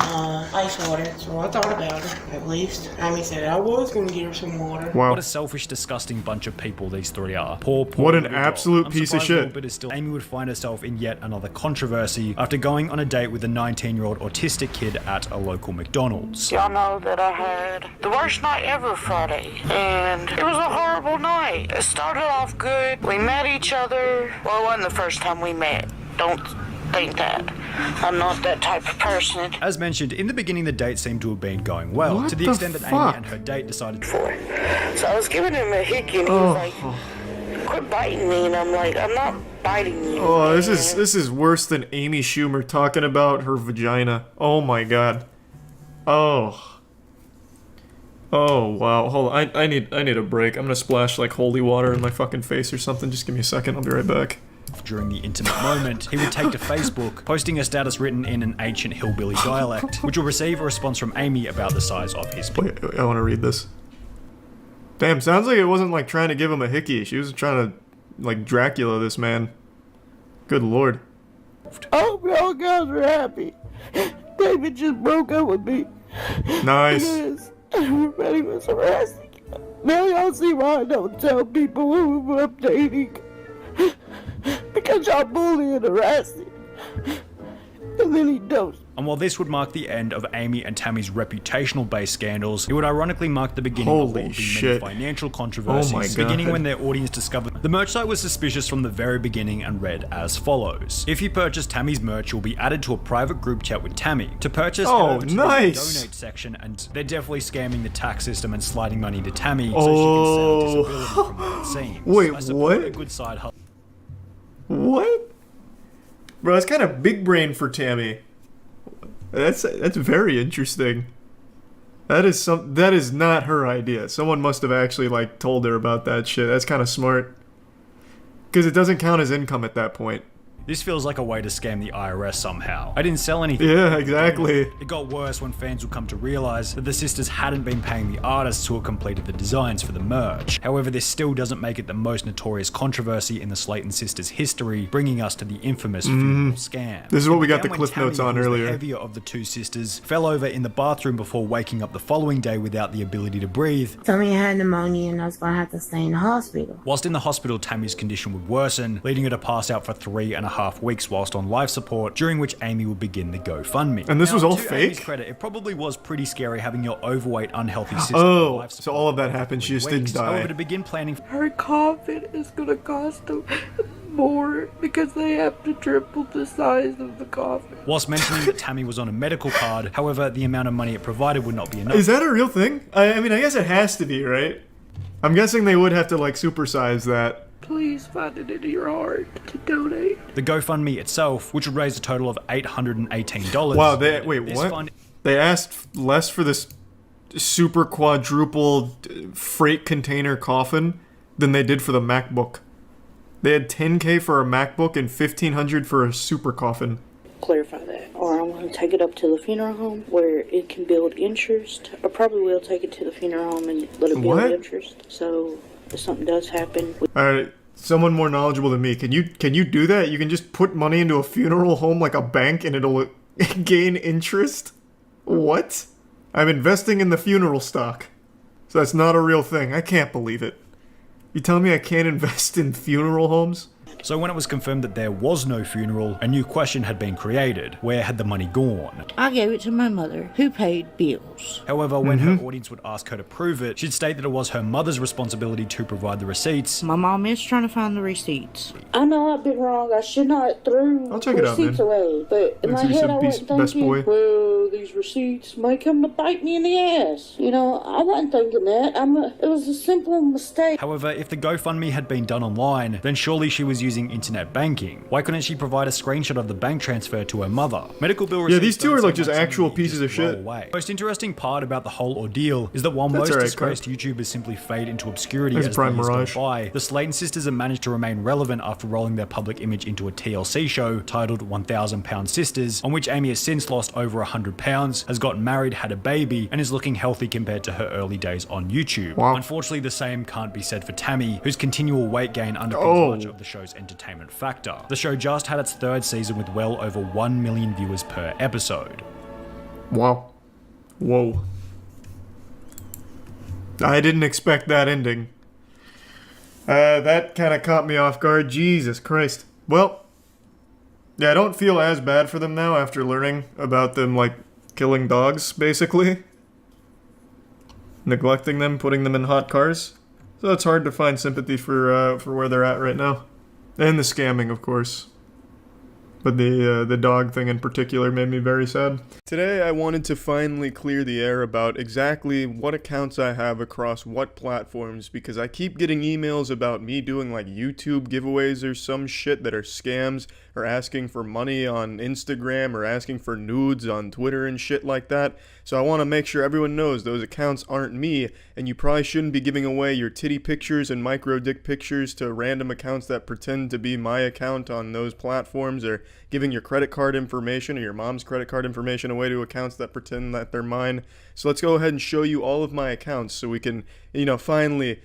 ice water. So I thought about her, at least. Amy said I was going to get her some water. Wow. What a selfish, disgusting bunch of people these three are. Poor What an little dog. absolute I'm piece of surprised shit. Littlebit is still. Amy would find herself in yet another controversy after going on a date with a 19-year-old autistic kid at a local McDonald's. Y'all know that I had the worst night ever Friday, and it was a horrible night. It started off good. We met each other. Well, it wasn't the first time we met. Don't think that. I'm not that type of person. As mentioned, in the beginning the date seemed to have been going well, What to the the extent that fuck? Amy and her date decided So I was giving him a hickey, and he was like, quit biting me, and I'm like, I'm not biting you. Oh, this is worse than Amy Schumer talking about her vagina. Oh my god. Oh. Oh wow. Hold on. I need a break. I'm gonna splash like holy water in my fucking face or something. Just give me a second. I'll be right back. himself during the intimate moment, he would take to Facebook, posting a status written in an ancient hillbilly dialect, which will receive a response from Amy about the size of his penis. Wait, I want to read this. Damn, sounds like it wasn't like trying to give him a hickey. She was trying to like Dracula this man. Good lord. I hope y'all guys are happy. David just broke up with me. Nice. Because everybody was harassing him. Now y'all see why I don't tell people who I'm dating. Because y'all bully and harass him. And then he does. And while this would mark the end of Amy and Tammy's reputational-based scandals, it would ironically mark the beginning of all the many financial controversies, beginning when their audience discovered the merch site was suspicious from the very beginning and read as follows. If you purchase Tammy's merch, you'll be added to a private group chat with Tammy. To purchase, head over to the donate section, and they're definitely scamming the tax system and sliding money to Tammy so she can sell disability from what it seems. Wait, what? A good side hustle. What? Bro, that's kind of big brain for Tammy. That's very interesting. That is not her idea. Someone must have actually like told her about that shit. That's kind of smart. Because it doesn't count as income at that point. This feels like a way to scam the IRS somehow. I didn't sell anything. Yeah, exactly. It got worse when fans would come to realize that the sisters hadn't been paying the artists who had completed the designs for the merch. However, this still doesn't make it the most notorious controversy in the Slayton sisters' history, bringing us to the infamous funeral scam. This is what we got the When cliff Tammy, notes on who was earlier. The heavier of the two sisters fell over in the bathroom before waking up the following day without the ability to breathe. Told me I had pneumonia and I was gonna have to stay in the hospital. Whilst in the hospital, Tammy's condition would worsen, leading her to pass out for 3.5 weeks whilst on life support, during which Amy would begin the GoFundMe. And this was all to fake? Amy's credit, it probably was pretty scary having your overweight, unhealthy sister on life support. So all of that happened, she just didn't die. However, to begin planning Her coffin is gonna cost them more because they have to triple the size of the coffin. whilst mentioning that Tammy was on a medical card, however, the amount of money it provided would not be enough. Is that a real thing? I mean, I guess it has to be, right? I'm guessing they would have to like supersize that. Please find it in your heart to donate. The GoFundMe itself, which would raise a total of $818. Wow, wait, This what? fund- They asked less for this super quadruple freight container coffin than they did for the MacBook. They had $10K for a MacBook and $1,500 for a super coffin. Clarify that. Or I'm going to take it up to the funeral home where it can build interest. Or probably will take it to the funeral home and let it build What? interest. So if something does happen... Alright, someone more knowledgeable than me. Can you do that? You can just put money into a funeral home like a bank and it'll gain interest? What? I'm investing in the funeral stock. So that's not a real thing. I can't believe it. You telling me I can't invest in funeral homes? So when it was confirmed that there was no funeral, a new question had been created. Where had the money gone? I gave it to my mother, who paid bills. However, when her audience would ask her to prove it, she'd state that it was her mother's responsibility to provide the receipts. My mom is trying to find the receipts. I know I've been wrong. I should not throw I'll check it out, receipts man. away. But in my Let's see head, some I piece- wasn't best boy. thinking, well, these receipts may come to bite me in the ass. You know, I wasn't thinking that. It was a simple mistake. However, if the GoFundMe had been done online, then surely she was using internet banking. Why couldn't she provide a screenshot of the bank transfer to her mother? Medical bill receipts. Yeah, these two don't are like seem just something actual you pieces of just roll shit. away. Most interesting part about the whole ordeal is that while That's most alright, disgraced YouTubers simply fade into obscurity That's as a the Prime years Mirage. go by, the Slayton sisters have managed to remain relevant after rolling their public image into a TLC show titled 1,000 Pound Sisters, on which Amy has since lost over 100 pounds, has gotten married, had a baby, and is looking healthy compared to her early days on YouTube. Wow. Unfortunately, the same can't be said for Tammy, whose continual weight gain underpins much of the show's entertainment factor. The show just had its third season with well over 1 million viewers per episode. Wow. Whoa. I didn't expect that ending. That kind of caught me off guard. Jesus Christ. Well, yeah, I don't feel as bad for them now after learning about them, like, killing dogs, basically. Neglecting them, putting them in hot cars. So it's hard to find sympathy for where they're at right now. And the scamming, of course. But the dog thing in particular made me very sad. Today I wanted to finally clear the air about exactly what accounts I have across what platforms, because I keep getting emails about me doing like YouTube giveaways or some shit that are scams, or asking for money on Instagram, or asking for nudes on Twitter and shit like that. So I want to make sure everyone knows those accounts aren't me, and you probably shouldn't be giving away your titty pictures and micro dick pictures to random accounts that pretend to be my account on those platforms, or giving your credit card information or your mom's credit card information away to accounts that pretend that they're mine. So let's go ahead and show you all of my accounts so we can, finally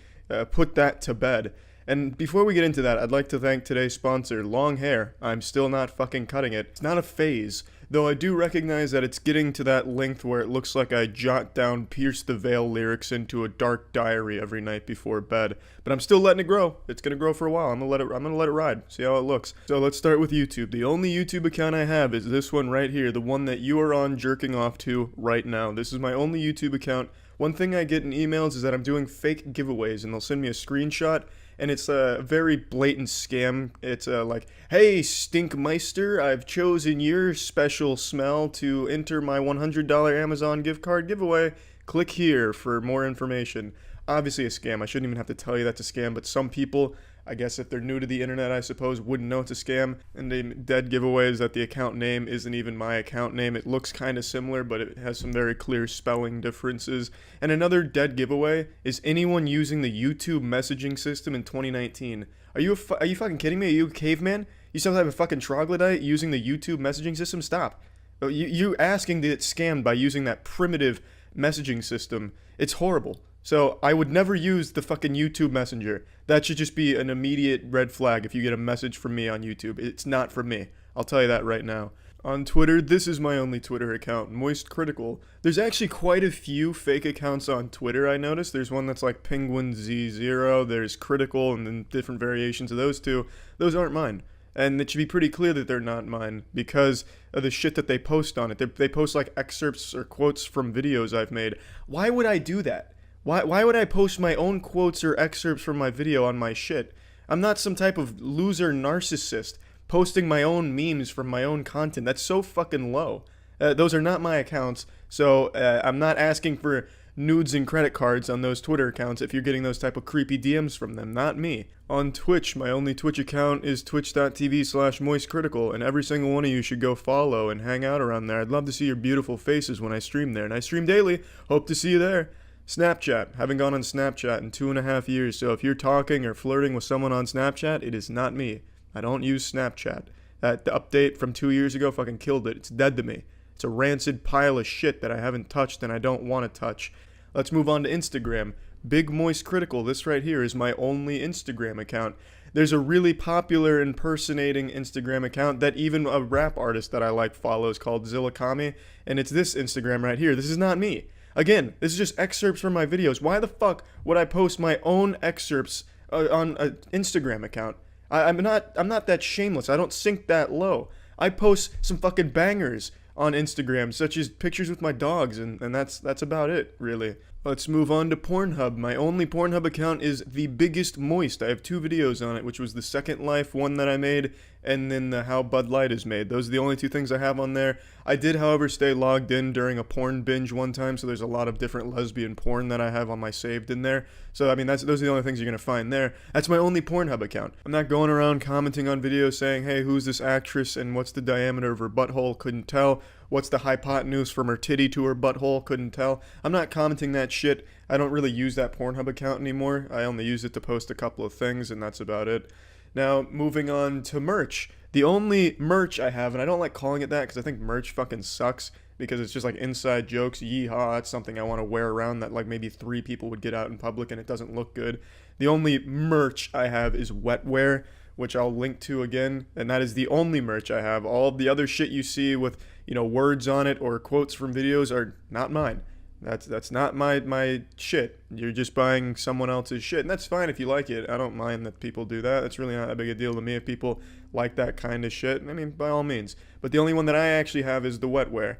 put that to bed. And before we get into that, I'd like to thank today's sponsor, Long Hair. I'm still not fucking cutting it. It's not a phase, though I do recognize that it's getting to that length where it looks like I jot down Pierce the Veil lyrics into a dark diary every night before bed. But I'm still letting it grow. It's gonna grow for a while. I'm gonna let it ride. See how it looks. So let's start with YouTube. The only YouTube account I have is this one right here, the one that you are on jerking off to right now. This is my only YouTube account. One thing I get in emails is that I'm doing fake giveaways, and they'll send me a screenshot, and it's a very blatant scam. It's like, hey, Stinkmeister, I've chosen your special smell to enter my $100 Amazon gift card giveaway. Click here for more information. Obviously a scam. I shouldn't even have to tell you that's a scam, but some people, I guess if they're new to the internet, I suppose, wouldn't know it's a scam. And the dead giveaway is that the account name isn't even my account name. It looks kind of similar, but it has some very clear spelling differences. And another dead giveaway is anyone using the YouTube messaging system in 2019. Are you fucking kidding me? Are you a caveman? You still have a fucking troglodyte using the YouTube messaging system? Stop. You asking to get scammed by using that primitive messaging system. It's horrible. So I would never use the fucking YouTube Messenger. That should just be an immediate red flag if you get a message from me on YouTube. It's not from me. I'll tell you that right now. On Twitter, this is my only Twitter account, Moistcr1tikal. There's actually quite a few fake accounts on Twitter, I noticed. There's one that's like PenguinZ0, there's Critical, and then different variations of those two. Those aren't mine. And it should be pretty clear that they're not mine because of the shit that they post on it. They post like excerpts or quotes from videos I've made. Why would I do that? Why would I post my own quotes or excerpts from my video on my shit? I'm not some type of loser narcissist posting my own memes from my own content. That's so fucking low. Those are not my accounts, so I'm not asking for nudes and credit cards on those Twitter accounts if you're getting those type of creepy DMs from them. Not me. On Twitch, my only Twitch account is twitch.tv/moistcritical, and every single one of you should go follow and hang out around there. I'd love to see your beautiful faces when I stream there, and I stream daily. Hope to see you there. Snapchat. Haven't gone on Snapchat in 2.5 years, so if you're talking or flirting with someone on Snapchat, it is not me. I don't use Snapchat. That update from 2 years ago fucking killed it. It's dead to me. It's a rancid pile of shit that I haven't touched and I don't want to touch. Let's move on to Instagram. Big Moistcr1tikal. This right here is my only Instagram account. There's a really popular impersonating Instagram account that even a rap artist that I like follows called Zillakami, and it's this Instagram right here. This is not me. Again, this is just excerpts from my videos. Why the fuck would I post my own excerpts on an Instagram account? I'm not that shameless. I don't sink that low. I post some fucking bangers on Instagram, such as pictures with my dogs, and that's about it, really. Let's move on to Pornhub. My only Pornhub account is The Biggest Moist. I have 2 videos on it, which was the Second Life one that I made, and then the How Bud Light is made. Those are the only 2 things I have on there. I did, however, stay logged in during a porn binge one time, so there's a lot of different lesbian porn that I have on my saved in there. So, I mean, those are the only things you're going to find there. That's my only Pornhub account. I'm not going around commenting on videos saying, hey, who's this actress and what's the diameter of her butthole? Couldn't tell. What's the hypotenuse from her titty to her butthole? Couldn't tell. I'm not commenting that shit. I don't really use that Pornhub account anymore. I only use it to post a couple of things, and that's about it. Now, moving on to merch. The only merch I have, and I don't like calling it that because I think merch fucking sucks because it's just like inside jokes, yeehaw, that's something I want to wear around that like maybe 3 people would get out in public and it doesn't look good. The only merch I have is wetware, which I'll link to again, and that is the only merch I have. All of the other shit you see with, words on it or quotes from videos are not mine. That's not my shit. You're just buying someone else's shit, and that's fine if you like it. I don't mind that people do that. It's really not that big a deal to me if people like that kind of shit. I mean, by all means. But the only one that I actually have is the wetware.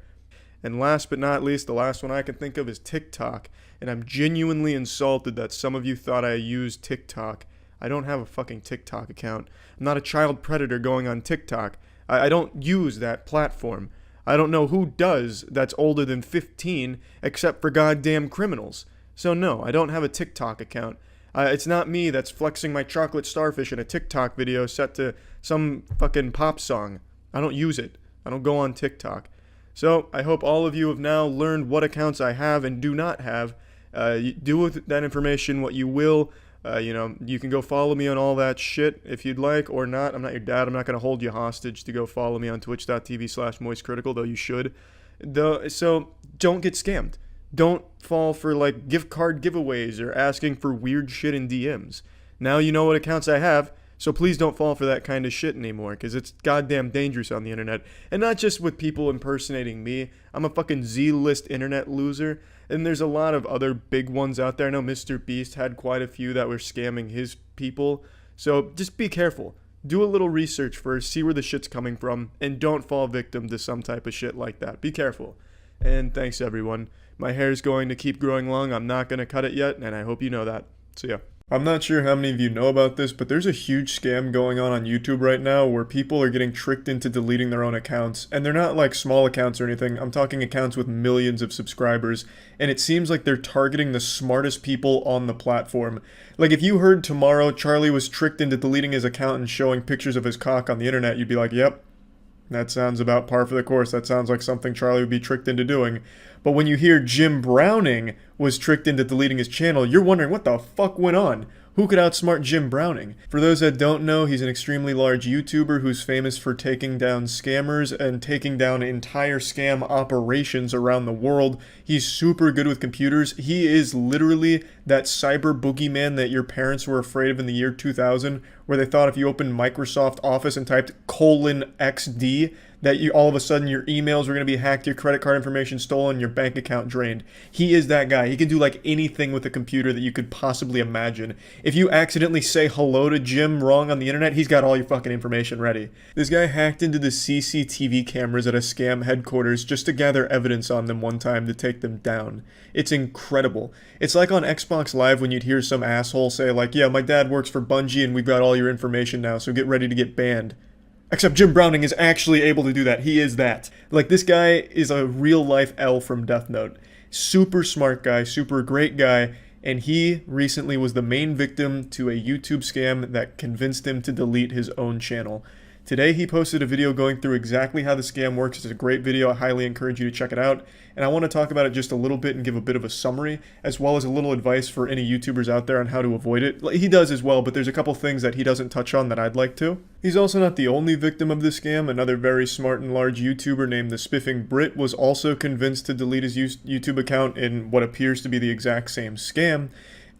And last but not least, the last one I can think of is TikTok. And I'm genuinely insulted that some of you thought I used TikTok. I don't have a fucking TikTok account. I'm not a child predator going on TikTok. I don't use that platform. I don't know who does that's older than 15 except for goddamn criminals. So no, I don't have a TikTok account. It's not me that's flexing my chocolate starfish in a TikTok video set to some fucking pop song. I don't use it. I don't go on TikTok. So I hope all of you have now learned what accounts I have and do not have. Do with that information what you will. You can go follow me on all that shit if you'd like or not. I'm not your dad. I'm not going to hold you hostage to go follow me on twitch.tv/moistcritical, though you should. So don't get scammed. Don't fall for like gift card giveaways or asking for weird shit in DMs. Now you know what accounts I have, so please don't fall for that kind of shit anymore, because it's goddamn dangerous on the internet. And not just with people impersonating me. I'm a fucking Z-list internet loser, and there's a lot of other big ones out there. I know Mr. Beast had quite a few that were scamming his people, so just be careful. Do a little research first, see where the shit's coming from, and don't fall victim to some type of shit like that. Be careful. And thanks everyone. My hair's going to keep growing long. I'm not going to cut it yet, and I hope you know that. So yeah. I'm not sure how many of you know about this, but there's a huge scam going on YouTube right now where people are getting tricked into deleting their own accounts. And they're not like small accounts or anything. I'm talking accounts with millions of subscribers. And it seems like they're targeting the smartest people on the platform. Like if you heard tomorrow Charlie was tricked into deleting his account and showing pictures of his cock on the internet, you'd be like, yep, that sounds about par for the course. That sounds like something Charlie would be tricked into doing. But when you hear Jim Browning was tricked into deleting his channel, you're wondering what the fuck went on? Who could outsmart Jim Browning? For those that don't know, he's an extremely large YouTuber who's famous for taking down scammers and taking down entire scam operations around the world. He's super good with computers. He is literally that cyber boogeyman that your parents were afraid of in the year 2000, where they thought if you opened Microsoft Office and typed :XD, that you all of a sudden your emails were going to be hacked, your credit card information stolen, your bank account drained. He is that guy. He can do like anything with a computer that you could possibly imagine. If you accidentally say hello to Jim wrong on the internet, he's got all your fucking information ready. This guy hacked into the CCTV cameras at a scam headquarters just to gather evidence on them one time to take them down. It's incredible. It's like on Xbox Live when you'd hear some asshole say like, yeah, my dad works for Bungie and we've got all your information now, so get ready to get banned. Except Jim Browning is actually able to do that. He is that. Like, this guy is a real-life L from Death Note. Super smart guy, super great guy, and he recently was the main victim to a YouTube scam that convinced him to delete his own channel. Today he posted a video going through exactly how the scam works. It's a great video. I highly encourage you to check it out. And I want to talk about it just a little bit and give a bit of a summary, as well as a little advice for any YouTubers out there on how to avoid it. He does as well, but there's a couple things that he doesn't touch on that I'd like to. He's also not the only victim of the scam. Another very smart and large YouTuber named the Spiffing Brit was also convinced to delete his YouTube account in what appears to be the exact same scam.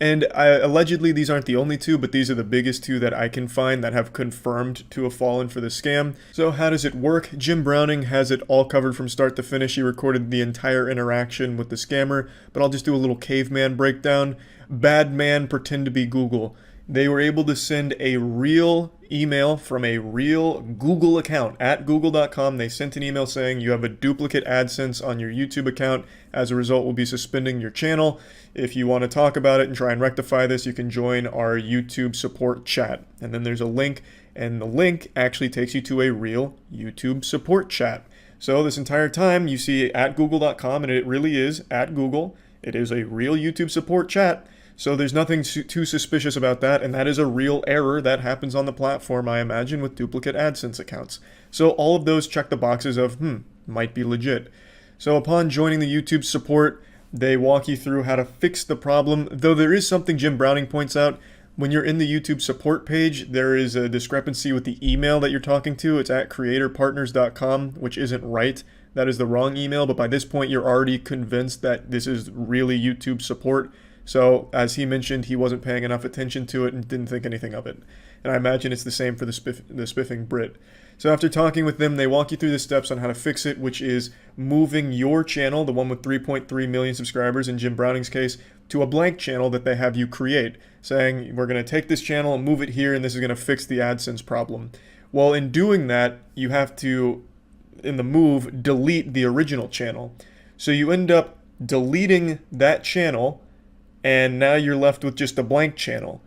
And allegedly these aren't the only two, but these are the biggest two that I can find that have confirmed to have fallen for the scam. So how does it work? Jim Browning has it all covered from start to finish. He recorded the entire interaction with the scammer, but I'll just do a little caveman breakdown. Bad man pretend to be Google. They were able to send a real email from a real Google account at google.com. They sent an email saying you have a duplicate AdSense on your YouTube account. As a result, we'll be suspending your channel. If you want to talk about it and try and rectify this, you can join our YouTube support chat. And then there's a link, and the link actually takes you to a real YouTube support chat. So this entire time you see at google.com, and it really is at Google. It is a real YouTube support chat. So there's nothing too suspicious about that, and that is a real error that happens on the platform, I imagine, with duplicate AdSense accounts. So all of those check the boxes of, might be legit. So upon joining the YouTube support, they walk you through how to fix the problem, though there is something Jim Browning points out. When you're in the YouTube support page, there is a discrepancy with the email that you're talking to. It's at creatorpartners.com, which isn't right. That is the wrong email, but by this point you're already convinced that this is really YouTube support. So, as he mentioned, he wasn't paying enough attention to it and didn't think anything of it. And I imagine it's the same for the Spiffing Brit. So after talking with them, they walk you through the steps on how to fix it, which is moving your channel, the one with 3.3 million subscribers in Jim Browning's case, to a blank channel that they have you create, saying, we're going to take this channel and move it here, and this is going to fix the AdSense problem. Well, in doing that, you have to, in the move, delete the original channel. So you end up deleting that channel, and now you're left with just a blank channel.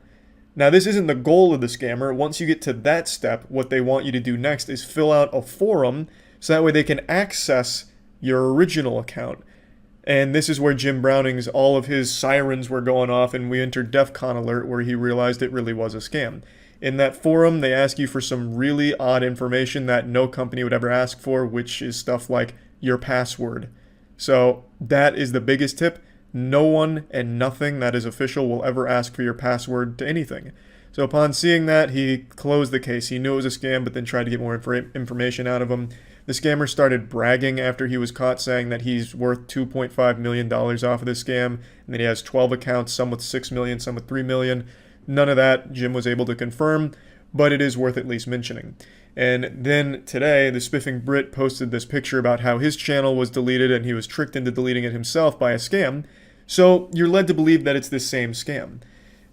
Now, this isn't the goal of the scammer. Once you get to that step, what they want you to do next is fill out a forum so that way they can access your original account. And this is where Jim Browning's, all of his sirens were going off, and we entered DEFCON alert where he realized it really was a scam. In that forum, they ask you for some really odd information that no company would ever ask for, which is stuff like your password. So that is the biggest tip. No one and nothing that is official will ever ask for your password to anything. So upon seeing that, he closed the case. He knew it was a scam, but then tried to get more information out of him. The scammer started bragging after he was caught, saying that he's worth $2.5 million off of this scam, and that he has 12 accounts, some with 6 million, some with 3 million. None of that Jim was able to confirm, but it is worth at least mentioning. And then today, the Spiffing Brit posted this picture about how his channel was deleted and he was tricked into deleting it himself by a scam. So you're led to believe that it's this same scam.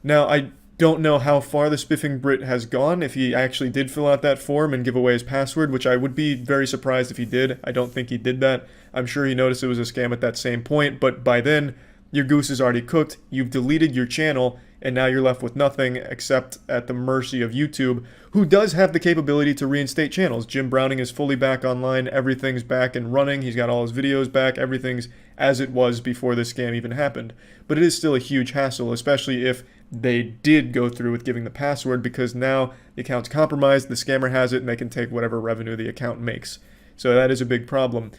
Now, I don't know how far the Spiffing Brit has gone, if he actually did fill out that form and give away his password, which I would be very surprised if he did. I don't think he did that. I'm sure he noticed it was a scam at that same point, but by then, your goose is already cooked. You've deleted your channel, and now you're left with nothing except at the mercy of YouTube, who does have the capability to reinstate channels. Jim Browning is fully back online. Everything's back and running. He's got all his videos back. Everything's as it was before this scam even happened. But it is still a huge hassle, especially if they did go through with giving the password, because now the account's compromised, the scammer has it, and they can take whatever revenue the account makes. So that is a big problem.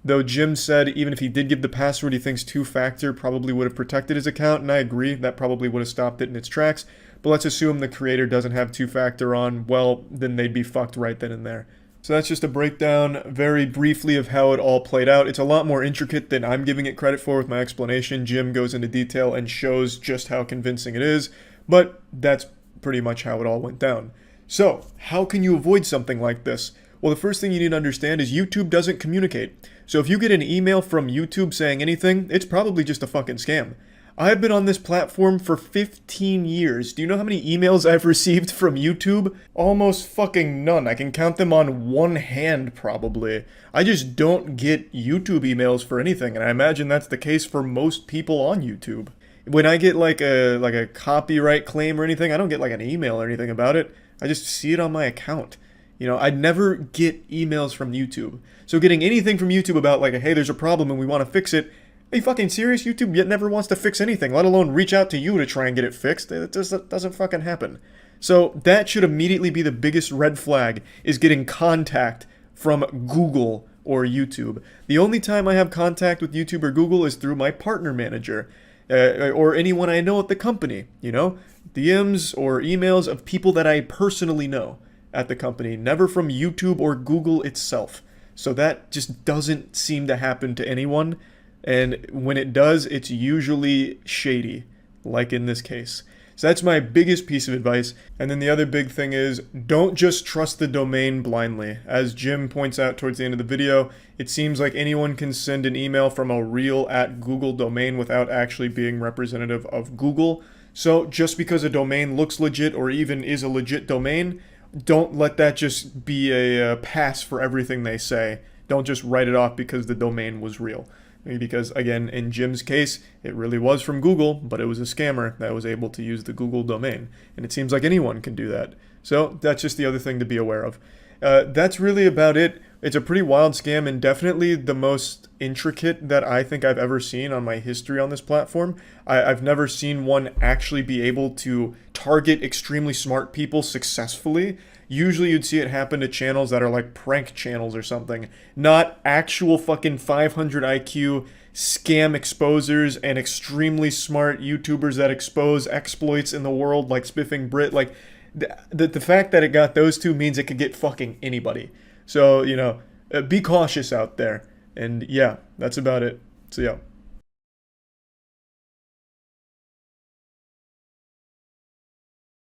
Though Jim said even if he did give the password, he thinks two-factor probably would have protected his account, and I agree, that probably would have stopped it in its tracks. But let's assume the creator doesn't have two-factor on, well, then they'd be fucked right then and there. So that's just a breakdown, very briefly, of how it all played out. It's a lot more intricate than I'm giving it credit for with my explanation. Jim goes into detail and shows just how convincing it is, but that's pretty much how it all went down. So, how can you avoid something like this? Well, the first thing you need to understand is YouTube doesn't communicate. So if you get an email from YouTube saying anything, it's probably just a fucking scam. I've been on this platform for 15 years. Do you know how many emails I've received from YouTube? Almost fucking none. I can count them on one hand, probably. I just don't get YouTube emails for anything, and I imagine that's the case for most people on YouTube. When I get like a copyright claim or anything, I don't get like an email or anything about it. I just see it on my account. You know, I'd never get emails from YouTube. So getting anything from YouTube about like, hey, there's a problem and we want to fix it, are you fucking serious? YouTube yet never wants to fix anything, let alone reach out to you to try and get it fixed. It just doesn't fucking happen. So that should immediately be the biggest red flag, is getting contact from Google or YouTube. The only time I have contact with YouTube or Google is through my partner manager, or anyone I know at the company, you know? DMs or emails of people that I personally know at the company, never from YouTube or Google itself. So that just doesn't seem to happen to anyone. And when it does, it's usually shady, like in this case. So that's my biggest piece of advice. And then the other big thing is, don't just trust the domain blindly. As Jim points out towards the end of the video, it seems like anyone can send an email from a real @Google domain without actually being representative of Google. So just because a domain looks legit or even is a legit domain, don't let that just be a pass for everything they say. Don't just write it off because the domain was real. Because, again, in Jim's case, it really was from Google, but it was a scammer that was able to use the Google domain. And it seems like anyone can do that. So that's just the other thing to be aware of. That's really about it. It's a pretty wild scam, and definitely the most intricate that I think I've ever seen on my history on this platform. I've never seen one actually be able to target extremely smart people successfully. Usually you'd see it happen to channels that are like prank channels or something, not actual fucking 500 IQ scam exposers and extremely smart YouTubers that expose exploits in the world like Spiffing Brit. Like, the fact that it got those two means it could get fucking anybody. So, you know, be cautious out there. And yeah, that's about it. So yeah.